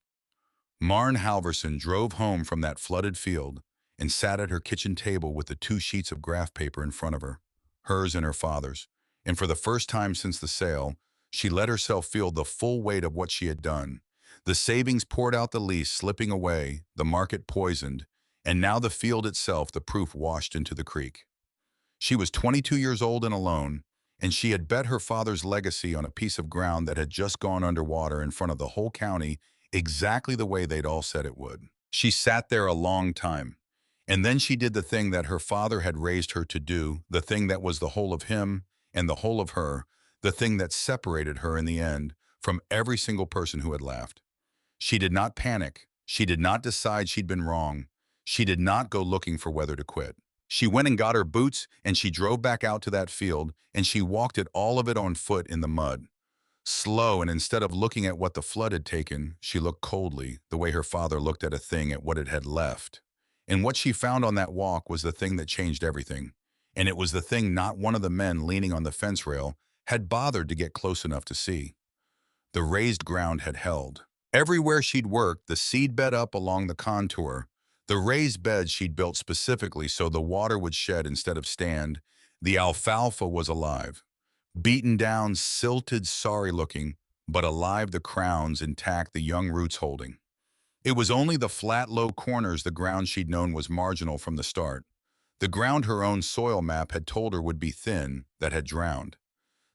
Speaker 1: Marn Halverson drove home from that flooded field and sat at her kitchen table with the 2 sheets of graph paper in front of her, hers and her father's, and for the first time since the sale, she let herself feel the full weight of what she had done. The savings poured out, the lease slipping away, the market poisoned, and now the field itself, the proof washed into the creek. She was 22 years old and alone, and she had bet her father's legacy on a piece of ground that had just gone underwater in front of the whole county exactly the way they'd all said it would. She sat there a long time, and then she did the thing that her father had raised her to do, the thing that was the whole of him and the whole of her, the thing that separated her in the end from every single person who had laughed. She did not panic. She did not decide she'd been wrong. She did not go looking for whether to quit. She went and got her boots, and she drove back out to that field, and she walked it, all of it, on foot in the mud. Slow, and instead of looking at what the flood had taken, she looked coldly, the way her father looked at a thing, at what it had left. And what she found on that walk was the thing that changed everything. And it was the thing not one of the men leaning on the fence rail had bothered to get close enough to see. The raised ground had held. Everywhere she'd worked, the seed bed up along the contour, the raised beds she'd built specifically so the water would shed instead of stand, the alfalfa was alive. Beaten down, silted, sorry-looking, but alive, the crowns intact, the young roots holding. It was only the flat, low corners, the ground she'd known was marginal from the start. The ground her own soil map had told her would be thin, that had drowned.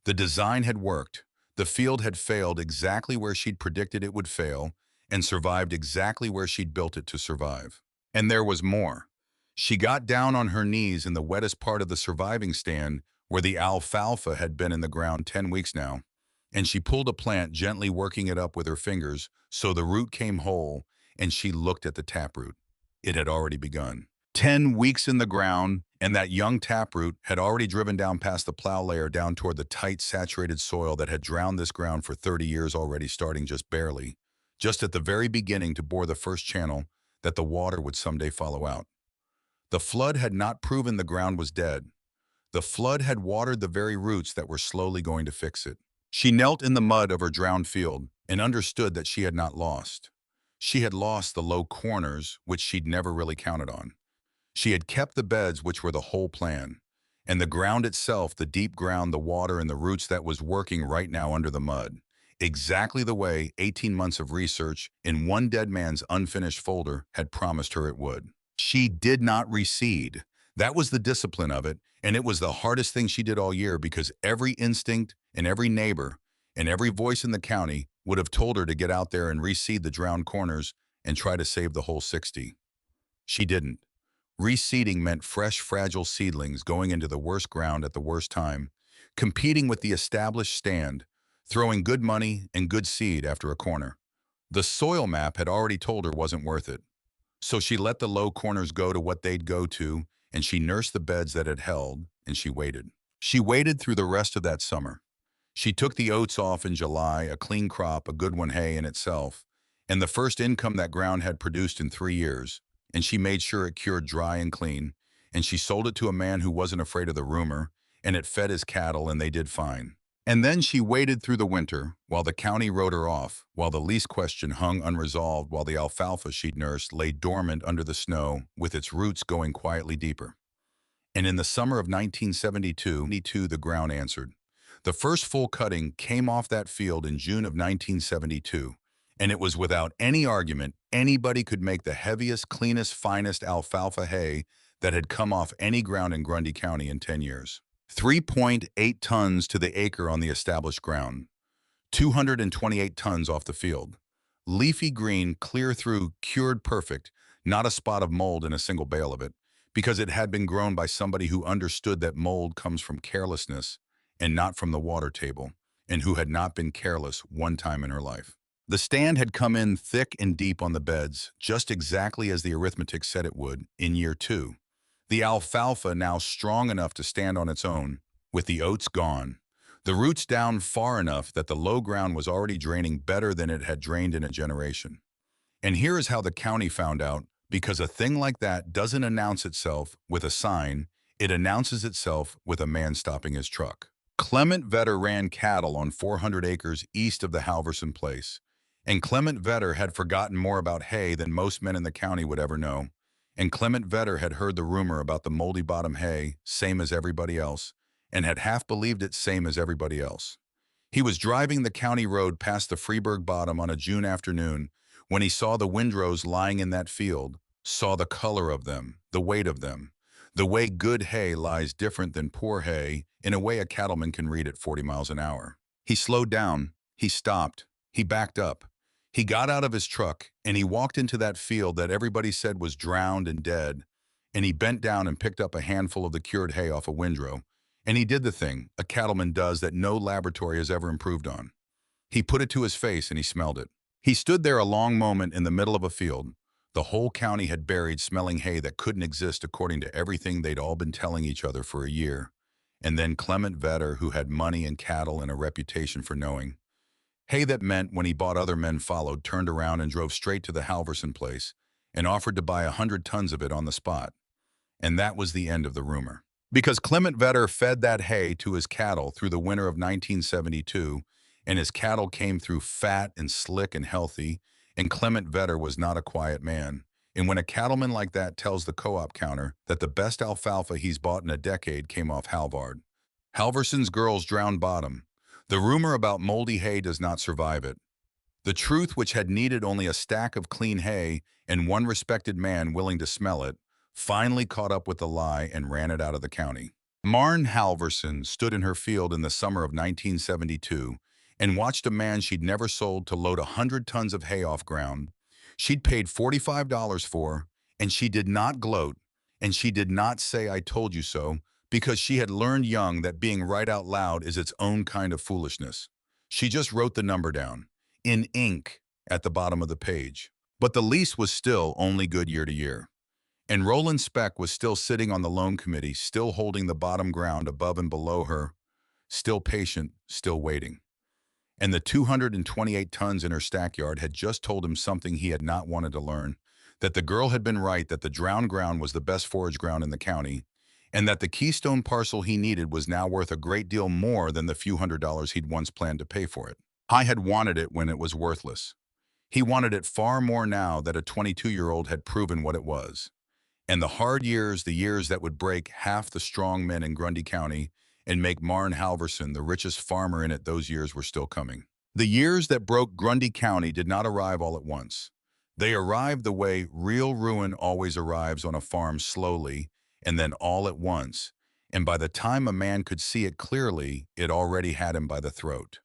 Speaker 1: The design had worked. The field had failed exactly where she'd predicted it would fail, and survived exactly where she'd built it to survive. And there was more. She got down on her knees in the wettest part of the surviving stand, where the alfalfa had been in the ground 10 weeks now, and she pulled a plant, gently working it up with her fingers so the root came whole, and she looked at the taproot. It had already begun. 10 weeks in the ground, and that young taproot had already driven down past the plow layer down toward the tight, saturated soil that had drowned this ground for 30 years already, starting just barely, just at the very beginning to bore the first channel that the water would someday follow out. The flood had not proven the ground was dead. The flood had watered the very roots that were slowly going to fix it. She knelt in the mud of her drowned field and understood that she had not lost. She had lost the low corners, which she'd never really counted on. She had kept the beds, which were the whole plan, and the ground itself, the deep ground, the water, and the roots that was working right now under the mud, exactly the way 18 months of research in one dead man's unfinished folder had promised her it would. She did not recede. That was the discipline of it, and it was the hardest thing she did all year, because every instinct and every neighbor and every voice in the county would have told her to get out there and reseed the drowned corners and try to save the whole 60. She didn't. Reseeding meant fresh, fragile seedlings going into the worst ground at the worst time, competing with the established stand, throwing good money and good seed after a corner. The soil map had already told her wasn't worth it. So she let the low corners go to what they'd go to, and she nursed the beds that had held, and she waited. She waited through the rest of that summer. She took the oats off in July, a clean crop, a good one, hay in itself, and the first income that ground had produced in 3 years, and she made sure it cured dry and clean, and she sold it to a man who wasn't afraid of the rumor, and it fed his cattle, and they did fine. And then she waited through the winter, while the county wrote her off, while the lease question hung unresolved, while the alfalfa she'd nursed lay dormant under the snow, with its roots going quietly deeper. And in the summer of 1972, the ground answered. The first full cutting came off that field in June of 1972, and it was without any argument anybody could make the heaviest, cleanest, finest alfalfa hay that had come off any ground in Grundy County in 10 years. 3.8 tons to the acre on the established ground, 228 tons off the field. Leafy green, clear through, cured perfect, not a spot of mold in a single bale of it, because it had been grown by somebody who understood that mold comes from carelessness and not from the water table, and who had not been careless one time in her life. The stand had come in thick and deep on the beds, just exactly as the arithmetic said it would in year 2. The alfalfa now strong enough to stand on its own, with the oats gone. The roots down far enough that the low ground was already draining better than it had drained in a generation. And here is how the county found out, because a thing like that doesn't announce itself with a sign, it announces itself with a man stopping his truck. Clement Vetter ran cattle on 400 acres east of the Halverson place, and Clement Vetter had forgotten more about hay than most men in the county would ever know. And Clement Vetter had heard the rumor about the moldy bottom hay, same as everybody else, and had half believed it same as everybody else. He was driving the county road past the Freeburg Bottom on a June afternoon when he saw the windrows lying in that field, saw the color of them, the weight of them, the way good hay lies different than poor hay in a way a cattleman can read at 40 miles an hour. He slowed down, he stopped, he backed up. He got out of his truck and he walked into that field that everybody said was drowned and dead, and he bent down and picked up a handful of the cured hay off a windrow. And he did the thing a cattleman does that no laboratory has ever improved on. He put it to his face and he smelled it. He stood there a long moment in the middle of a field. The whole county had buried smelling hay that couldn't exist according to everything they'd all been telling each other for a year. And then Clement Vetter, who had money and cattle and a reputation for knowing. Hay that meant when he bought other men followed, turned around and drove straight to the Halverson place and offered to buy 100 tons of it on the spot. And that was the end of the rumor. Because Clement Vetter fed that hay to his cattle through the winter of 1972, and his cattle came through fat and slick and healthy, and Clement Vetter was not a quiet man. And when a cattleman like that tells the co-op counter that the best alfalfa he's bought in a decade came off Halvard, Halverson's girls drowned bottom. The rumor about moldy hay does not survive it. The truth, which had needed only a stack of clean hay and one respected man willing to smell it, finally caught up with the lie and ran it out of the county. Marn Halverson stood in her field in the summer of 1972 and watched a man she'd never sold to load 100 tons of hay off ground. She'd paid $45 for, and she did not gloat, and she did not say, "I told you so," because she had learned young that being right out loud is its own kind of foolishness. She just wrote the number down, in ink, at the bottom of the page. But the lease was still only good year to year. And Roland Speck was still sitting on the loan committee, still holding the bottom ground above and below her, still patient, still waiting. And the 228 tons in her stackyard had just told him something he had not wanted to learn, that the girl had been right, that the drowned ground was the best forage ground in the county, and that the keystone parcel he needed was now worth a great deal more than the few $100s he'd once planned to pay for it. I had wanted it when it was worthless. He wanted it far more now that a 22-year-old had proven what it was. And the hard years, the years that would break half the strong men in Grundy County and make Marn Halverson the richest farmer in it, those years were still coming. The years that broke Grundy County did not arrive all at once. They arrived the way real ruin always arrives on a farm, slowly and then all at once. And by the time a man could see it clearly, it already had him by the throat.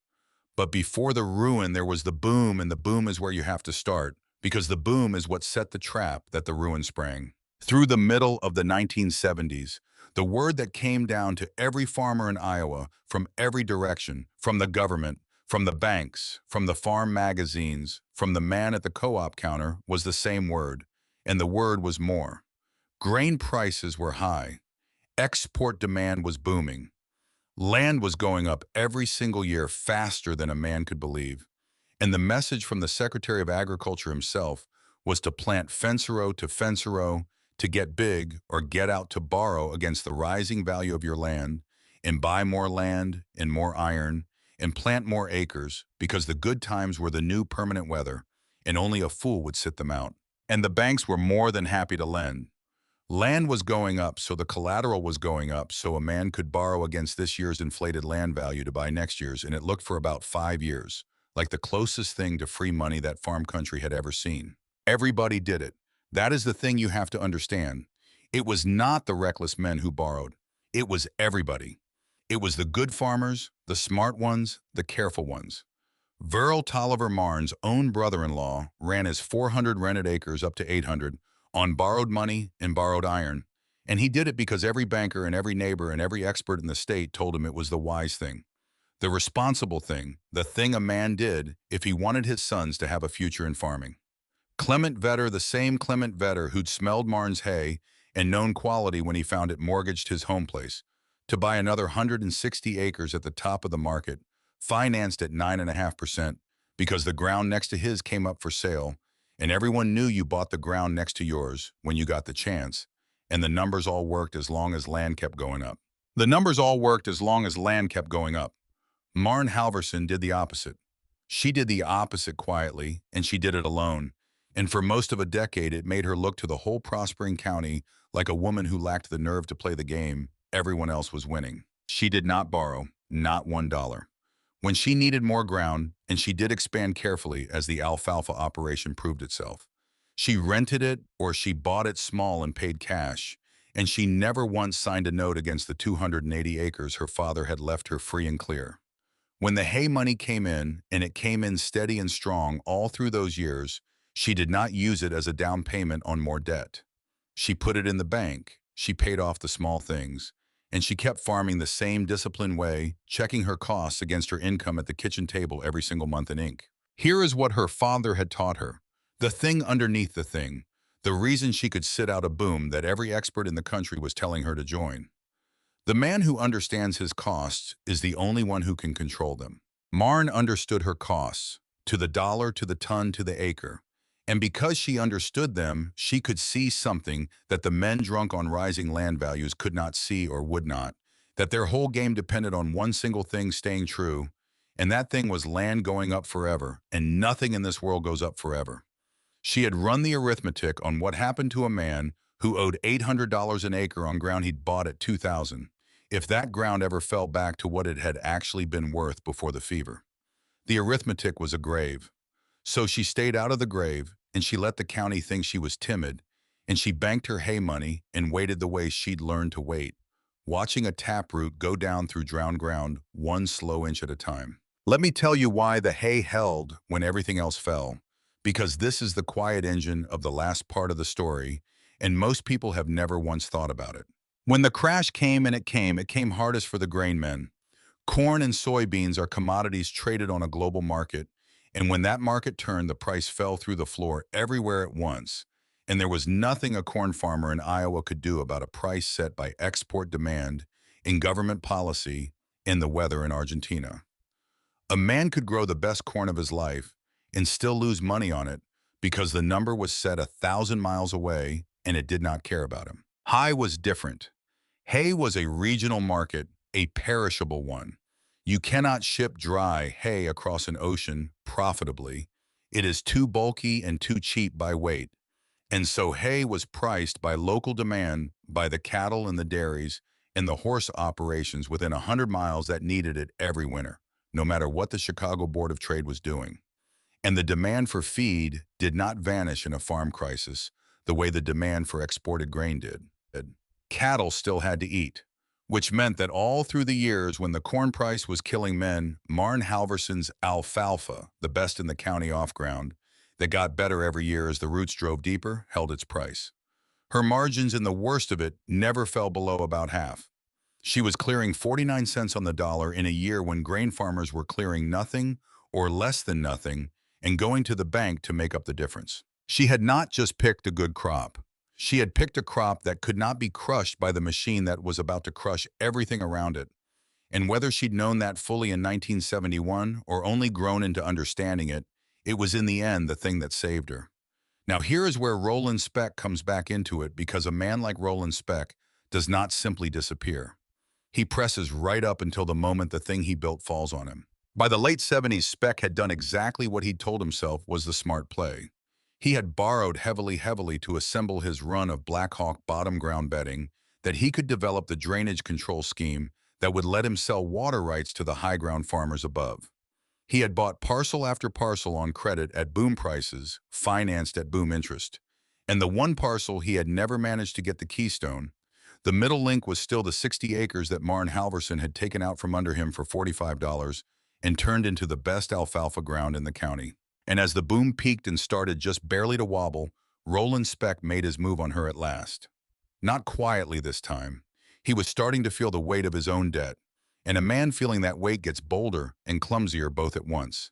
Speaker 1: But before the ruin, there was the boom, and the boom is where you have to start, because the boom is what set the trap that the ruin sprang. Through the middle of the 1970s, the word that came down to every farmer in Iowa from every direction, from the government, from the banks, from the farm magazines, from the man at the co-op counter, was the same word, and the word was more. Grain prices were high. Export demand was booming. Land was going up every single year faster than a man could believe. And the message from the Secretary of Agriculture himself was to plant fence-a-row to fence-a-row, to get big or get out to borrow against the rising value of your land, and buy more land and more iron, and plant more acres, because the good times were the new permanent weather, and only a fool would sit them out. And the banks were more than happy to lend. Land was going up, so the collateral was going up, so a man could borrow against this year's inflated land value to buy next year's, and it looked for about 5 years, like the closest thing to free money that farm country had ever seen. Everybody did it. That is the thing you have to understand. It was not the reckless men who borrowed. It was everybody. It was the good farmers, the smart ones, the careful ones. Verl Tolliver Marne's own brother-in-law ran his 400 rented acres up to 800 on borrowed money and borrowed iron, and he did it because every banker and every neighbor and every expert in the state told him it was the wise thing, the responsible thing, the thing a man did if he wanted his sons to have a future in farming. Clement Vetter, the same Clement Vetter who'd smelled Marne's hay and known quality when he found it mortgaged his home place, to buy another 160 acres at the top of the market, financed at 9.5%, because the ground next to his came up for sale, and everyone knew you bought the ground next to yours when you got the chance, and the numbers all worked as long as land kept going up. The numbers all worked as long as land kept going up. Marne Halverson did the opposite. She did the opposite quietly, and she did it alone. And for most of a decade, it made her look to the whole prospering county like a woman who lacked the nerve to play the game everyone else was winning. She did not borrow, not $1. When she needed more ground, and she did expand carefully as the alfalfa operation proved itself, she rented it or she bought it small and paid cash, and she never once signed a note against the 280 acres her father had left her free and clear. When the hay money came in, and it came in steady and strong all through those years, she did not use it as a down payment on more debt. She put it in the bank, she paid off the small things, and she kept farming the same disciplined way, checking her costs against her income at the kitchen table every single month in ink. Here is what her father had taught her. The thing underneath the thing. The reason she could sit out a boom that every expert in the country was telling her to join. The man who understands his costs is the only one who can control them. Marne understood her costs, to the dollar, to the ton, to the acre. And because she understood them, she could see something that the men drunk on rising land values could not see or would not, that their whole game depended on one single thing staying true, and that thing was land going up forever, and nothing in this world goes up forever. She had run the arithmetic on what happened to a man who owed $800 an acre on ground he'd bought at $2,000, if that ground ever fell back to what it had actually been worth before the fever. The arithmetic was a grave. So she stayed out of the grave, and she let the county think she was timid, and she banked her hay money and waited the way she'd learned to wait, watching a taproot go down through drowned ground one slow inch at a time. Let me tell you why the hay held when everything else fell, because this is the quiet engine of the last part of the story, and most people have never once thought about it. When the crash came, and it came hardest for the grain men. Corn and soybeans are commodities traded on a global market, and when that market turned, the price fell through the floor everywhere at once, and there was nothing a corn farmer in Iowa could do about a price set by export demand, in government policy, and the weather in Argentina. A man could grow the best corn of his life and still lose money on it because the number was set 1,000 miles away and it did not care about him. Hay was different. Hay was a regional market, a perishable one. You cannot ship dry hay across an ocean profitably. It is too bulky and too cheap by weight. And so hay was priced by local demand by the cattle and the dairies and the horse operations within 100 miles that needed it every winter, no matter what the Chicago Board of Trade was doing. And the demand for feed did not vanish in a farm crisis the way the demand for exported grain did. Cattle still had to eat, which meant that all through the years when the corn price was killing men, Marne Halverson's alfalfa, the best in the county off-ground, that got better every year as the roots drove deeper, held its price. Her margins in the worst of it never fell below about half. She was clearing 49 cents on the dollar in a year when grain farmers were clearing nothing or less than nothing and going to the bank to make up the difference. She had not just picked a good crop. She had picked a crop that could not be crushed by the machine that was about to crush everything around it. And whether she'd known that fully in 1971 or only grown into understanding it, it was in the end the thing that saved her. Now here is where Roland Speck comes back into it, because a man like Roland Speck does not simply disappear. He presses right up until the moment the thing he built falls on him. By the late 70s, Speck had done exactly what he'd told himself was the smart play. He had borrowed heavily to assemble his run of Black Hawk bottom ground bedding that he could develop the drainage control scheme that would let him sell water rights to the high ground farmers above. He had bought parcel after parcel on credit at boom prices, financed at boom interest. And the one parcel he had never managed to get the keystone, the middle link was still the 60 acres that Marn Halverson had taken out from under him for $45 and turned into the best alfalfa ground in the county. And as the boom peaked and started just barely to wobble, Roland Speck made his move on her at last. Not quietly this time. He was starting to feel the weight of his own debt, and a man feeling that weight gets bolder and clumsier both at once.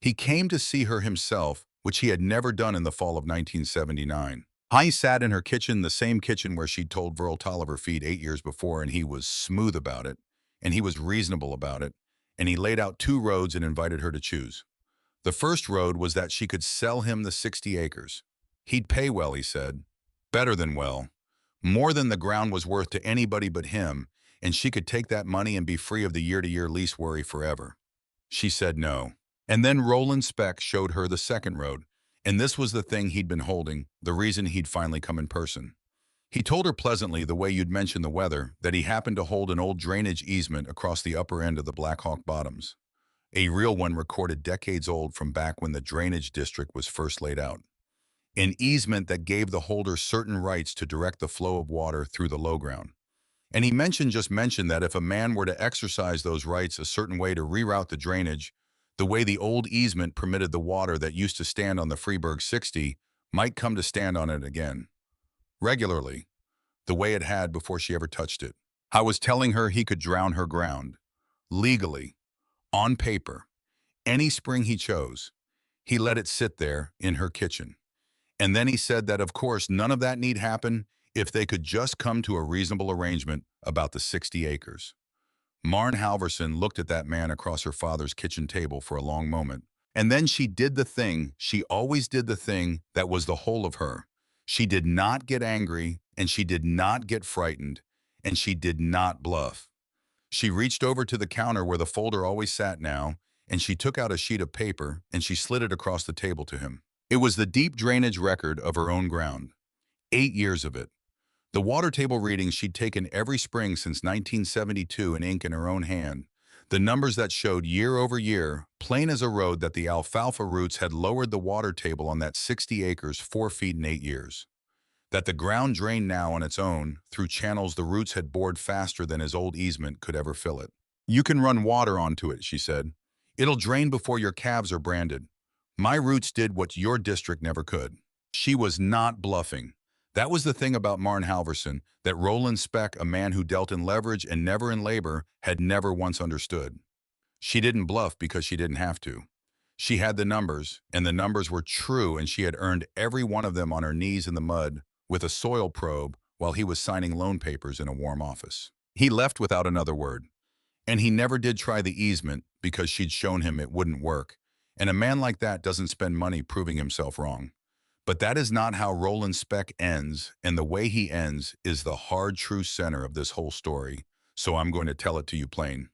Speaker 1: He came to see her himself, which he had never done in the fall of 1979. He sat in her kitchen, the same kitchen where she'd told Verl Tolliver feed 8 years before, and he was smooth about it, and he was reasonable about it, and he laid out two roads and invited her to choose. The first road was that she could sell him the 60 acres. He'd pay well, he said. Better than well. More than the ground was worth to anybody but him, and she could take that money and be free of the year-to-year lease worry forever. She said no. And then Roland Speck showed her the second road, and this was the thing he'd been holding, the reason he'd finally come in person. He told her pleasantly, the way you'd mentioned the weather, that he happened to hold an old drainage easement across the upper end of the Black Hawk bottoms. A real one recorded decades old from back when the drainage district was first laid out. An easement that gave the holder certain rights to direct the flow of water through the low ground. And he just mentioned that if a man were to exercise those rights a certain way to reroute the drainage, the way the old easement permitted the water that used to stand on the Freeburg 60 might come to stand on it again. Regularly, the way it had before she ever touched it. I was telling her he could drown her ground. Legally. On paper. Any spring he chose. He let it sit there in her kitchen. And then he said that, of course, none of that need happen if they could just come to a reasonable arrangement about the 60 acres. Marn Halverson looked at that man across her father's kitchen table for a long moment. And then she did the thing, she always did the thing that was the whole of her. She did not get angry, and she did not get frightened, and she did not bluff. She reached over to the counter where the folder always sat now, and she took out a sheet of paper, and she slid it across the table to him. It was the deep drainage record of her own ground. 8 years of it. The water table readings she'd taken every spring since 1972 in ink in her own hand. The numbers that showed year over year, plain as a road, that the alfalfa roots had lowered the water table on that 60 acres 4 feet in 8 years. That the ground drained now on its own, through channels the roots had bored faster than his old easement could ever fill it. You can run water onto it, she said. It'll drain before your calves are branded. My roots did what your district never could. She was not bluffing. That was the thing about Marn Halverson that Roland Speck, a man who dealt in leverage and never in labor, had never once understood. She didn't bluff because she didn't have to. She had the numbers, and the numbers were true, and she had earned every one of them on her knees in the mud with a soil probe while he was signing loan papers in a warm office. He left without another word. And he never did try the easement because she'd shown him it wouldn't work. And a man like that doesn't spend money proving himself wrong. But that is not how Roland Speck ends, and the way he ends is the hard, true center of this whole story, so I'm going to tell it to you plain.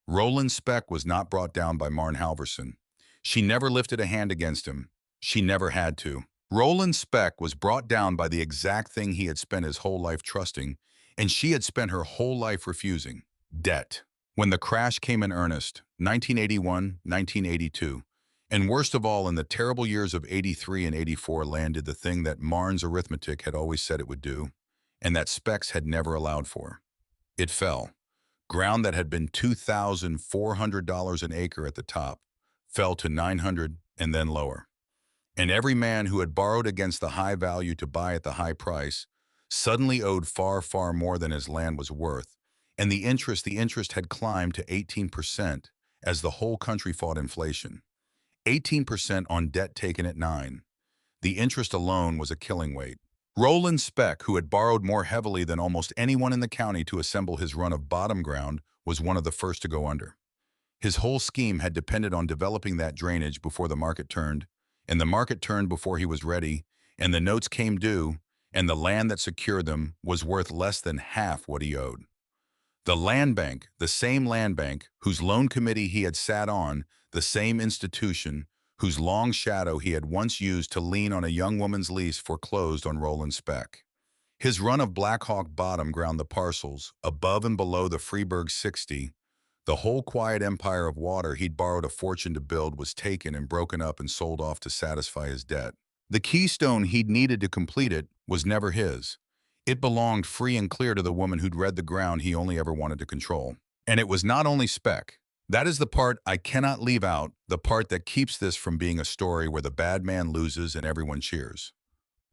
Speaker 1: Roland Speck was not brought down by Marn Halverson. She never lifted a hand against him. She never had to. Roland Speck was brought down by the exact thing he had spent his whole life trusting, and she had spent her whole life refusing: debt. When the crash came in earnest, 1981, 1982, and worst of all, in the terrible years of 83 and 84, landed the thing that Marn's arithmetic had always said it would do, and that Specs had never allowed for. It fell. Ground that had been $2,400 an acre at the top fell to $900 and then lower. And every man who had borrowed against the high value to buy at the high price suddenly owed far, far more than his land was worth, and the interest had climbed to 18% as the whole country fought inflation. 18% on debt taken at 9. The interest alone was a killing weight. Roland Speck, who had borrowed more heavily than almost anyone in the county to assemble his run of bottom ground, was one of the first to go under. His whole scheme had depended on developing that drainage before the market turned, and the market turned before he was ready, and the notes came due, and the land that secured them was worth less than half what he owed. The land bank, the same land bank whose loan committee he had sat on, the same institution whose long shadow he had once used to lean on a young woman's lease foreclosed on Roland Speck. His run of Black Hawk Bottom ground the parcels, above and below the Freeburg 60. The whole quiet empire of water he'd borrowed a fortune to build was taken and broken up and sold off to satisfy his debt. The keystone he'd needed to complete it was never his. It belonged free and clear to the woman who'd read the ground he only ever wanted to control. And it was not only Speck. That is the part I cannot leave out, the part that keeps this from being a story where the bad man loses and everyone cheers.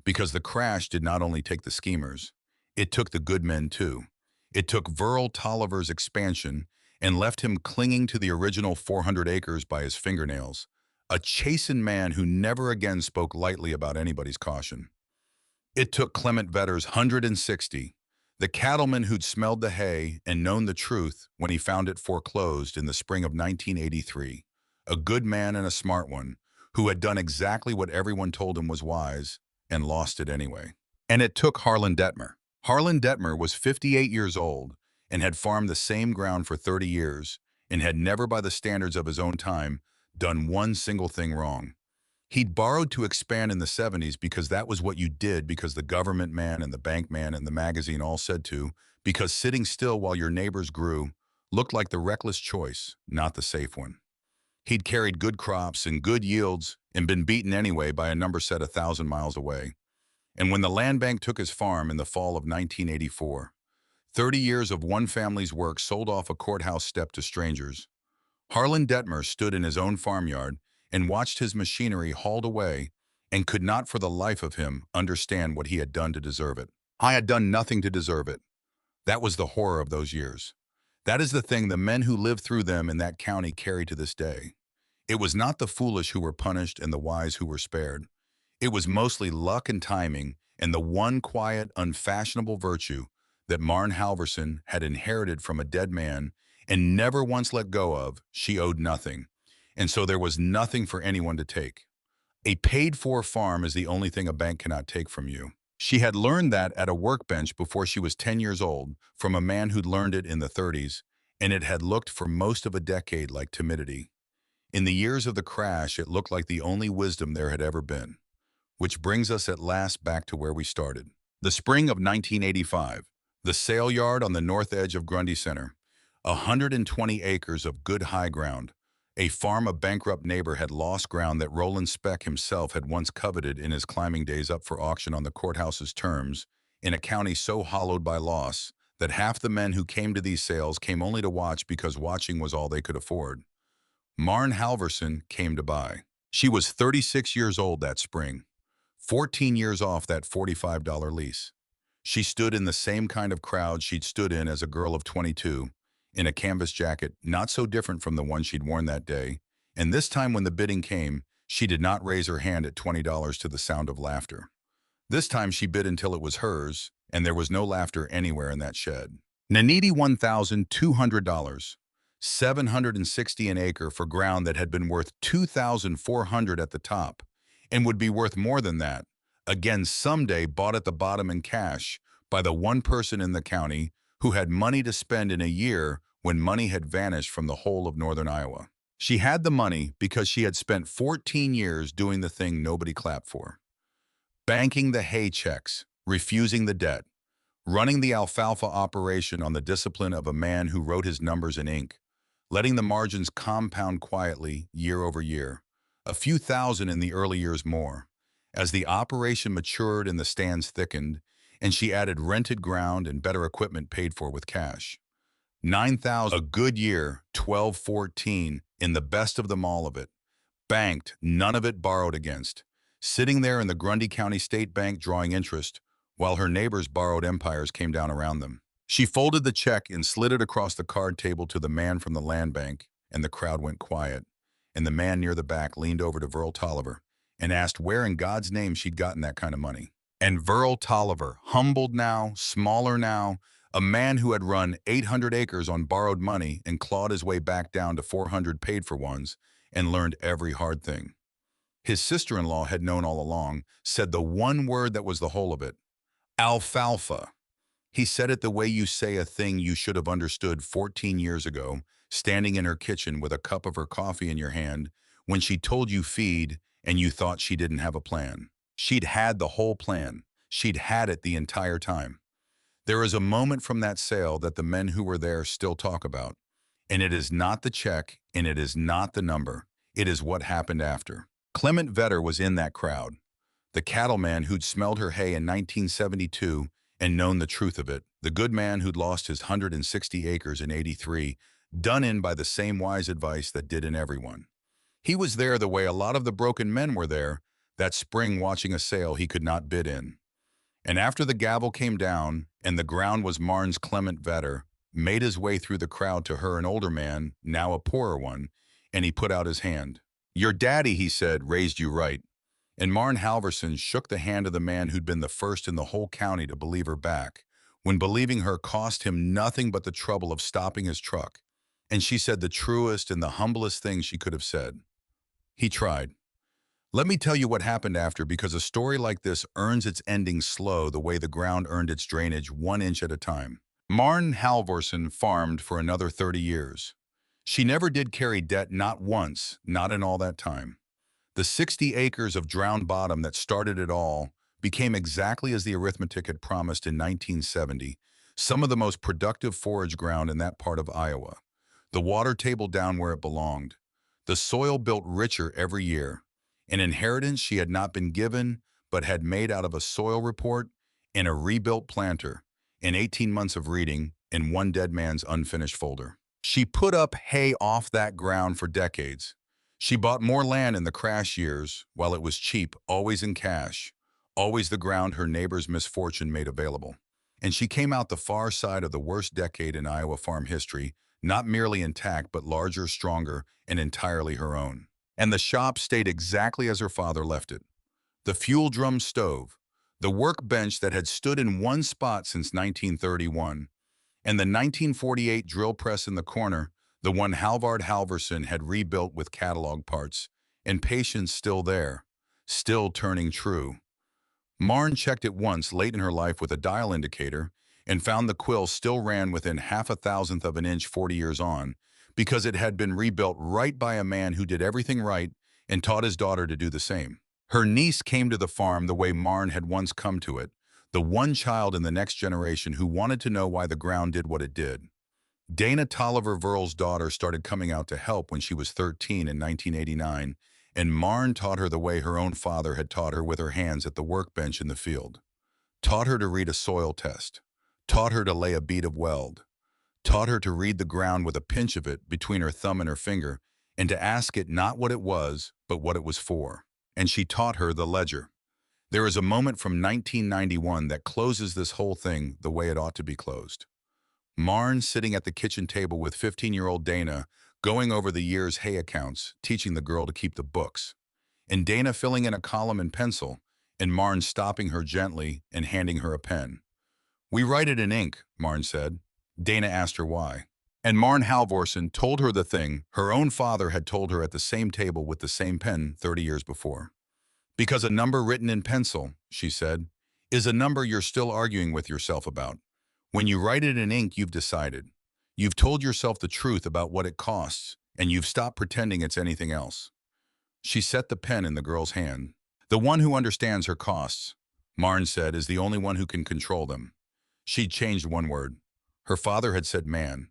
Speaker 1: Because the crash did not only take the schemers, it took the good men too. It took Verl Tolliver's expansion and left him clinging to the original 400 acres by his fingernails, a chastened man who never again spoke lightly about anybody's caution. It took Clement Vetter's 160, the cattleman who'd smelled the hay and known the truth when he found it foreclosed in the spring of 1983, a good man and a smart one, who had done exactly what everyone told him was wise and lost it anyway. And it took Harlan Detmer. Harlan Detmer was 58 years old and had farmed the same ground for 30 years and had never, by the standards of his own time, done one single thing wrong. He'd borrowed to expand in the 70s because that was what you did, because the government man and the bank man and the magazine all said to, because sitting still while your neighbors grew looked like the reckless choice, not the safe one. He'd carried good crops and good yields and been beaten anyway by a number set 1,000 miles away. And when the land bank took his farm in the fall of 1984, 30 years of one family's work sold off a courthouse step to strangers, Harlan Detmer stood in his own farmyard and watched his machinery hauled away and could not for the life of him understand what he had done to deserve it. I had done nothing to deserve it. That was the horror of those years. That is the thing the men who lived through them in that county carry to this day. It was not the foolish who were punished and the wise who were spared. It was mostly luck and timing and the one quiet, unfashionable virtue that Marn Halverson had inherited from a dead man and never once let go of. She owed nothing, and so there was nothing for anyone to take. A paid-for farm is the only thing a bank cannot take from you. She had learned that at a workbench before she was 10 years old from a man who'd learned it in the 30s, and it had looked for most of a decade like timidity. In the years of the crash, it looked like the only wisdom there had ever been. Which brings us at last back to where we started. The spring of 1985, the sale yard on the north edge of Grundy Center, 120 acres of good high ground. A farm a bankrupt neighbor had lost ground that Roland Speck himself had once coveted in his climbing days up for auction on the courthouse's terms, in a county so hollowed by loss that half the men who came to these sales came only to watch because watching was all they could afford. Marn Halverson came to buy. She was 36 years old that spring, 14 years off that $45 lease. She stood in the same kind of crowd she'd stood in as a girl of 22, in a canvas jacket not so different from the one she'd worn that day, and this time when the bidding came, she did not raise her hand at $20 to the sound of laughter. This time she bid until it was hers, and there was no laughter anywhere in that shed. Naniti $1,200, $760 an acre for ground that had been worth $2,400 at the top, and would be worth more than that, again someday bought at the bottom in cash by the one person in the county who had money to spend in a year when money had vanished from the whole of northern Iowa. She had the money because she had spent 14 years doing the thing nobody clapped for. Banking the hay checks, refusing the debt, running the alfalfa operation on the discipline of a man who wrote his numbers in ink, letting the margins compound quietly year over year, a few thousand in the early years more. As the operation matured and the stands thickened, and she added rented ground and better equipment paid for with cash. 9,000 a good year, 12-14 in the best of them all of it. Banked, none of it borrowed against. Sitting there in the Grundy County State Bank drawing interest, while her neighbors' borrowed empires came down around them. She folded the check and slid it across the card table to the man from the land bank, and the crowd went quiet, and the man near the back leaned over to Verl Tolliver and asked where in God's name she'd gotten that kind of money. And Verl Tolliver, humbled now, smaller now, a man who had run 800 acres on borrowed money and clawed his way back down to 400 paid for ones and learned every hard thing. His sister-in-law had known all along, said the one word that was the whole of it, alfalfa. He said it the way you say a thing you should have understood 14 years ago, standing in her kitchen with a cup of her coffee in your hand, when she told you feed and you thought she didn't have a plan. She'd had the whole plan. She'd had it the entire time. There is a moment from that sale that the men who were there still talk about. And it is not the check, and it is not the number. It is what happened after. Clement Vetter was in that crowd. The cattleman who'd smelled her hay in 1972 and known the truth of it. The good man who'd lost his 160 acres in '83, done in by the same wise advice that did in everyone. He was there the way a lot of the broken men were there, that spring watching a sale he could not bid in. And after the gavel came down and the ground was Marne's, Clement Vetter made his way through the crowd to her, an older man, now a poorer one, and he put out his hand. "Your daddy," he said, "raised you right." And Marne Halverson shook the hand of the man who'd been the first in the whole county to believe her back, when believing her cost him nothing but the trouble of stopping his truck. And she said the truest and the humblest thing she could have said. He tried. Let me tell you what happened after, because a story like this earns its ending slow the way the ground earned its drainage, 1 inch at a time. Marne Halvorsen farmed for another 30 years. She never did carry debt, not once, not in all that time. The 60 acres of drowned bottom that started it all became, exactly as the arithmetic had promised in 1970, some of the most productive forage ground in that part of Iowa. The water table down where it belonged. The soil built richer every year. An inheritance she had not been given, but had made out of a soil report and a rebuilt planter, in 18 months of reading, and one dead man's unfinished folder. She put up hay off that ground for decades. She bought more land in the crash years, while it was cheap, always in cash, always the ground her neighbor's misfortune made available. And she came out the far side of the worst decade in Iowa farm history, not merely intact, but larger, stronger, and entirely her own. And the shop stayed exactly as her father left it. The fuel drum stove, the workbench that had stood in one spot since 1931, and the 1948 drill press in the corner, the one Halvard Halverson had rebuilt with catalog parts, and patience still there, still turning true. Marne checked it once late in her life with a dial indicator and found the quill still ran within 0.5 of an inch 40 years on, because it had been rebuilt right by a man who did everything right and taught his daughter to do the same. Her niece came to the farm the way Marne had once come to it, the one child in the next generation who wanted to know why the ground did what it did. Dana Tolliver Verl's daughter started coming out to help when she was 13 in 1989, and Marne taught her the way her own father had taught her, with her hands at the workbench in the field. Taught her to read a soil test. Taught her to lay a bead of weld. Taught her to read the ground with a pinch of it between her thumb and her finger, and to ask it not what it was, but what it was for. And she taught her the ledger. There is a moment from 1991 that closes this whole thing the way it ought to be closed. Marne sitting at the kitchen table with 15-year-old Dana, going over the year's hay accounts, teaching the girl to keep the books. And Dana filling in a column in pencil, and Marne stopping her gently and handing her a pen. "We write it in ink," Marne said. Dana asked her why. And Marne Halvorsen told her the thing her own father had told her at the same table with the same pen 30 years before. "Because a number written in pencil," she said, "is a number you're still arguing with yourself about. When you write it in ink, you've decided. You've told yourself the truth about what it costs, and you've stopped pretending it's anything else." She set the pen in the girl's hand. "The one who understands her costs," Marne said, "is the only one who can control them." She'd changed one word. Her father had said man.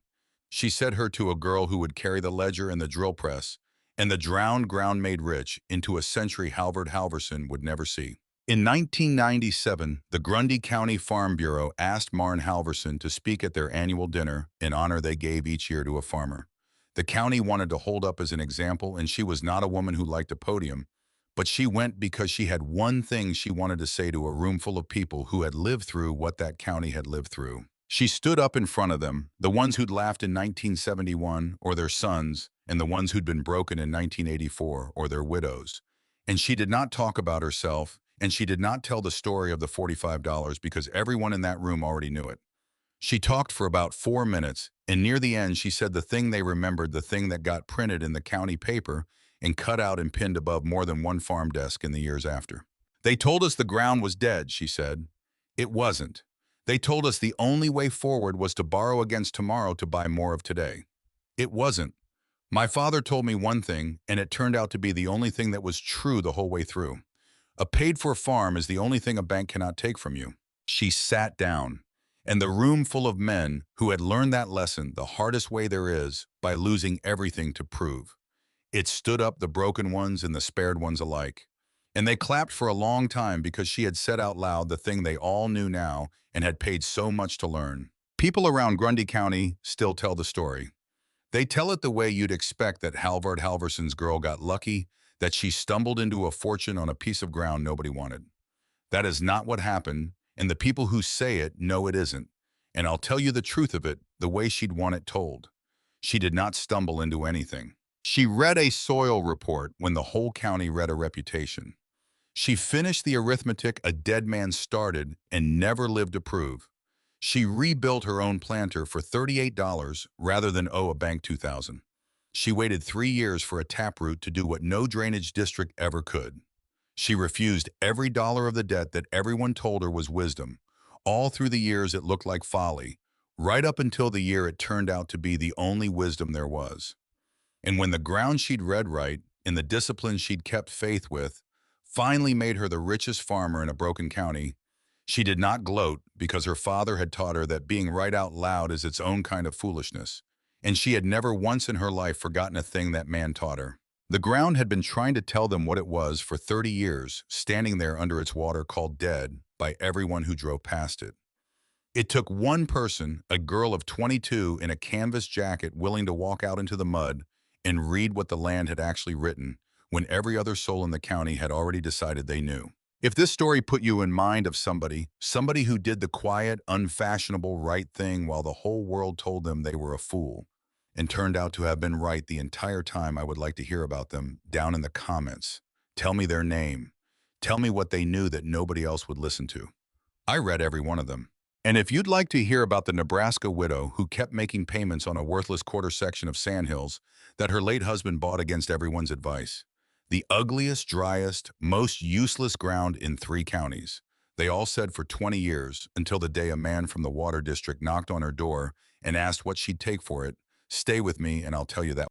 Speaker 1: She said her to a girl who would carry the ledger and the drill press, and the drowned ground made rich, into a century Halvard Halverson would never see. In 1997, the Grundy County Farm Bureau asked Marne Halverson to speak at their annual dinner, an honor they gave each year to a farmer. The county wanted to hold up as an example, and she was not a woman who liked a podium, but she went because she had one thing she wanted to say to a room full of people who had lived through what that county had lived through. She stood up in front of them, the ones who'd laughed in 1971, or their sons, and the ones who'd been broken in 1984, or their widows. And she did not talk about herself, and she did not tell the story of the $45 because everyone in that room already knew it. She talked for about 4 minutes, and near the end she said the thing they remembered, the thing that got printed in the county paper and cut out and pinned above more than one farm desk in the years after. "They told us the ground was dead," she said. "It wasn't. They told us the only way forward was to borrow against tomorrow to buy more of today. It wasn't. My father told me one thing, and it turned out to be the only thing that was true the whole way through. A paid-for farm is the only thing a bank cannot take from you. She sat down, and the room full of men who had learned that lesson the hardest way there is by losing everything to prove. It stood up the broken ones and the spared ones alike. And they clapped for a long time because she had said out loud the thing they all knew now and had paid so much to learn. People around Grundy County still tell the story. They tell it the way you'd expect that Halvard Halverson's girl got lucky, that she stumbled into a fortune on a piece of ground nobody wanted. That is not what happened, and the people who say it know it isn't. And I'll tell you the truth of it the way she'd want it told. She did not stumble into anything. She read a soil report when the whole county read a reputation. She finished the arithmetic a dead man started and never lived to prove. She rebuilt her own planter for $38 rather than owe a bank $2,000. She waited 3 years for a taproot to do what no drainage district ever could. She refused every dollar of the debt that everyone told her was wisdom. All through the years it looked like folly, right up until the year it turned out to be the only wisdom there was. And when the ground she'd read right and the discipline she'd kept faith with finally made her the richest farmer in a broken county, she did not gloat because her father had taught her that being right out loud is its own kind of foolishness, and she had never once in her life forgotten a thing that man taught her. The ground had been trying to tell them what it was for 30 years, standing there under its water called dead by everyone who drove past it. It took one person, a girl of 22 in a canvas jacket willing to walk out into the mud and read what the land had actually written, when every other soul in the county had already decided they knew. If this story put you in mind of somebody who did the quiet, unfashionable right thing while the whole world told them they were a fool, and turned out to have been right the entire time, I would like to hear about them down in the comments. Tell me their name. Tell me what they knew that nobody else would listen to. I read every one of them. And if you'd like to hear about the Nebraska widow who kept making payments on a worthless quarter section of sandhills that her late husband bought against everyone's advice, the ugliest, driest, most useless ground in 3 counties, they all said for 20 years, until the day a man from the water district knocked on her door and asked what she'd take for it, stay with me and I'll tell you that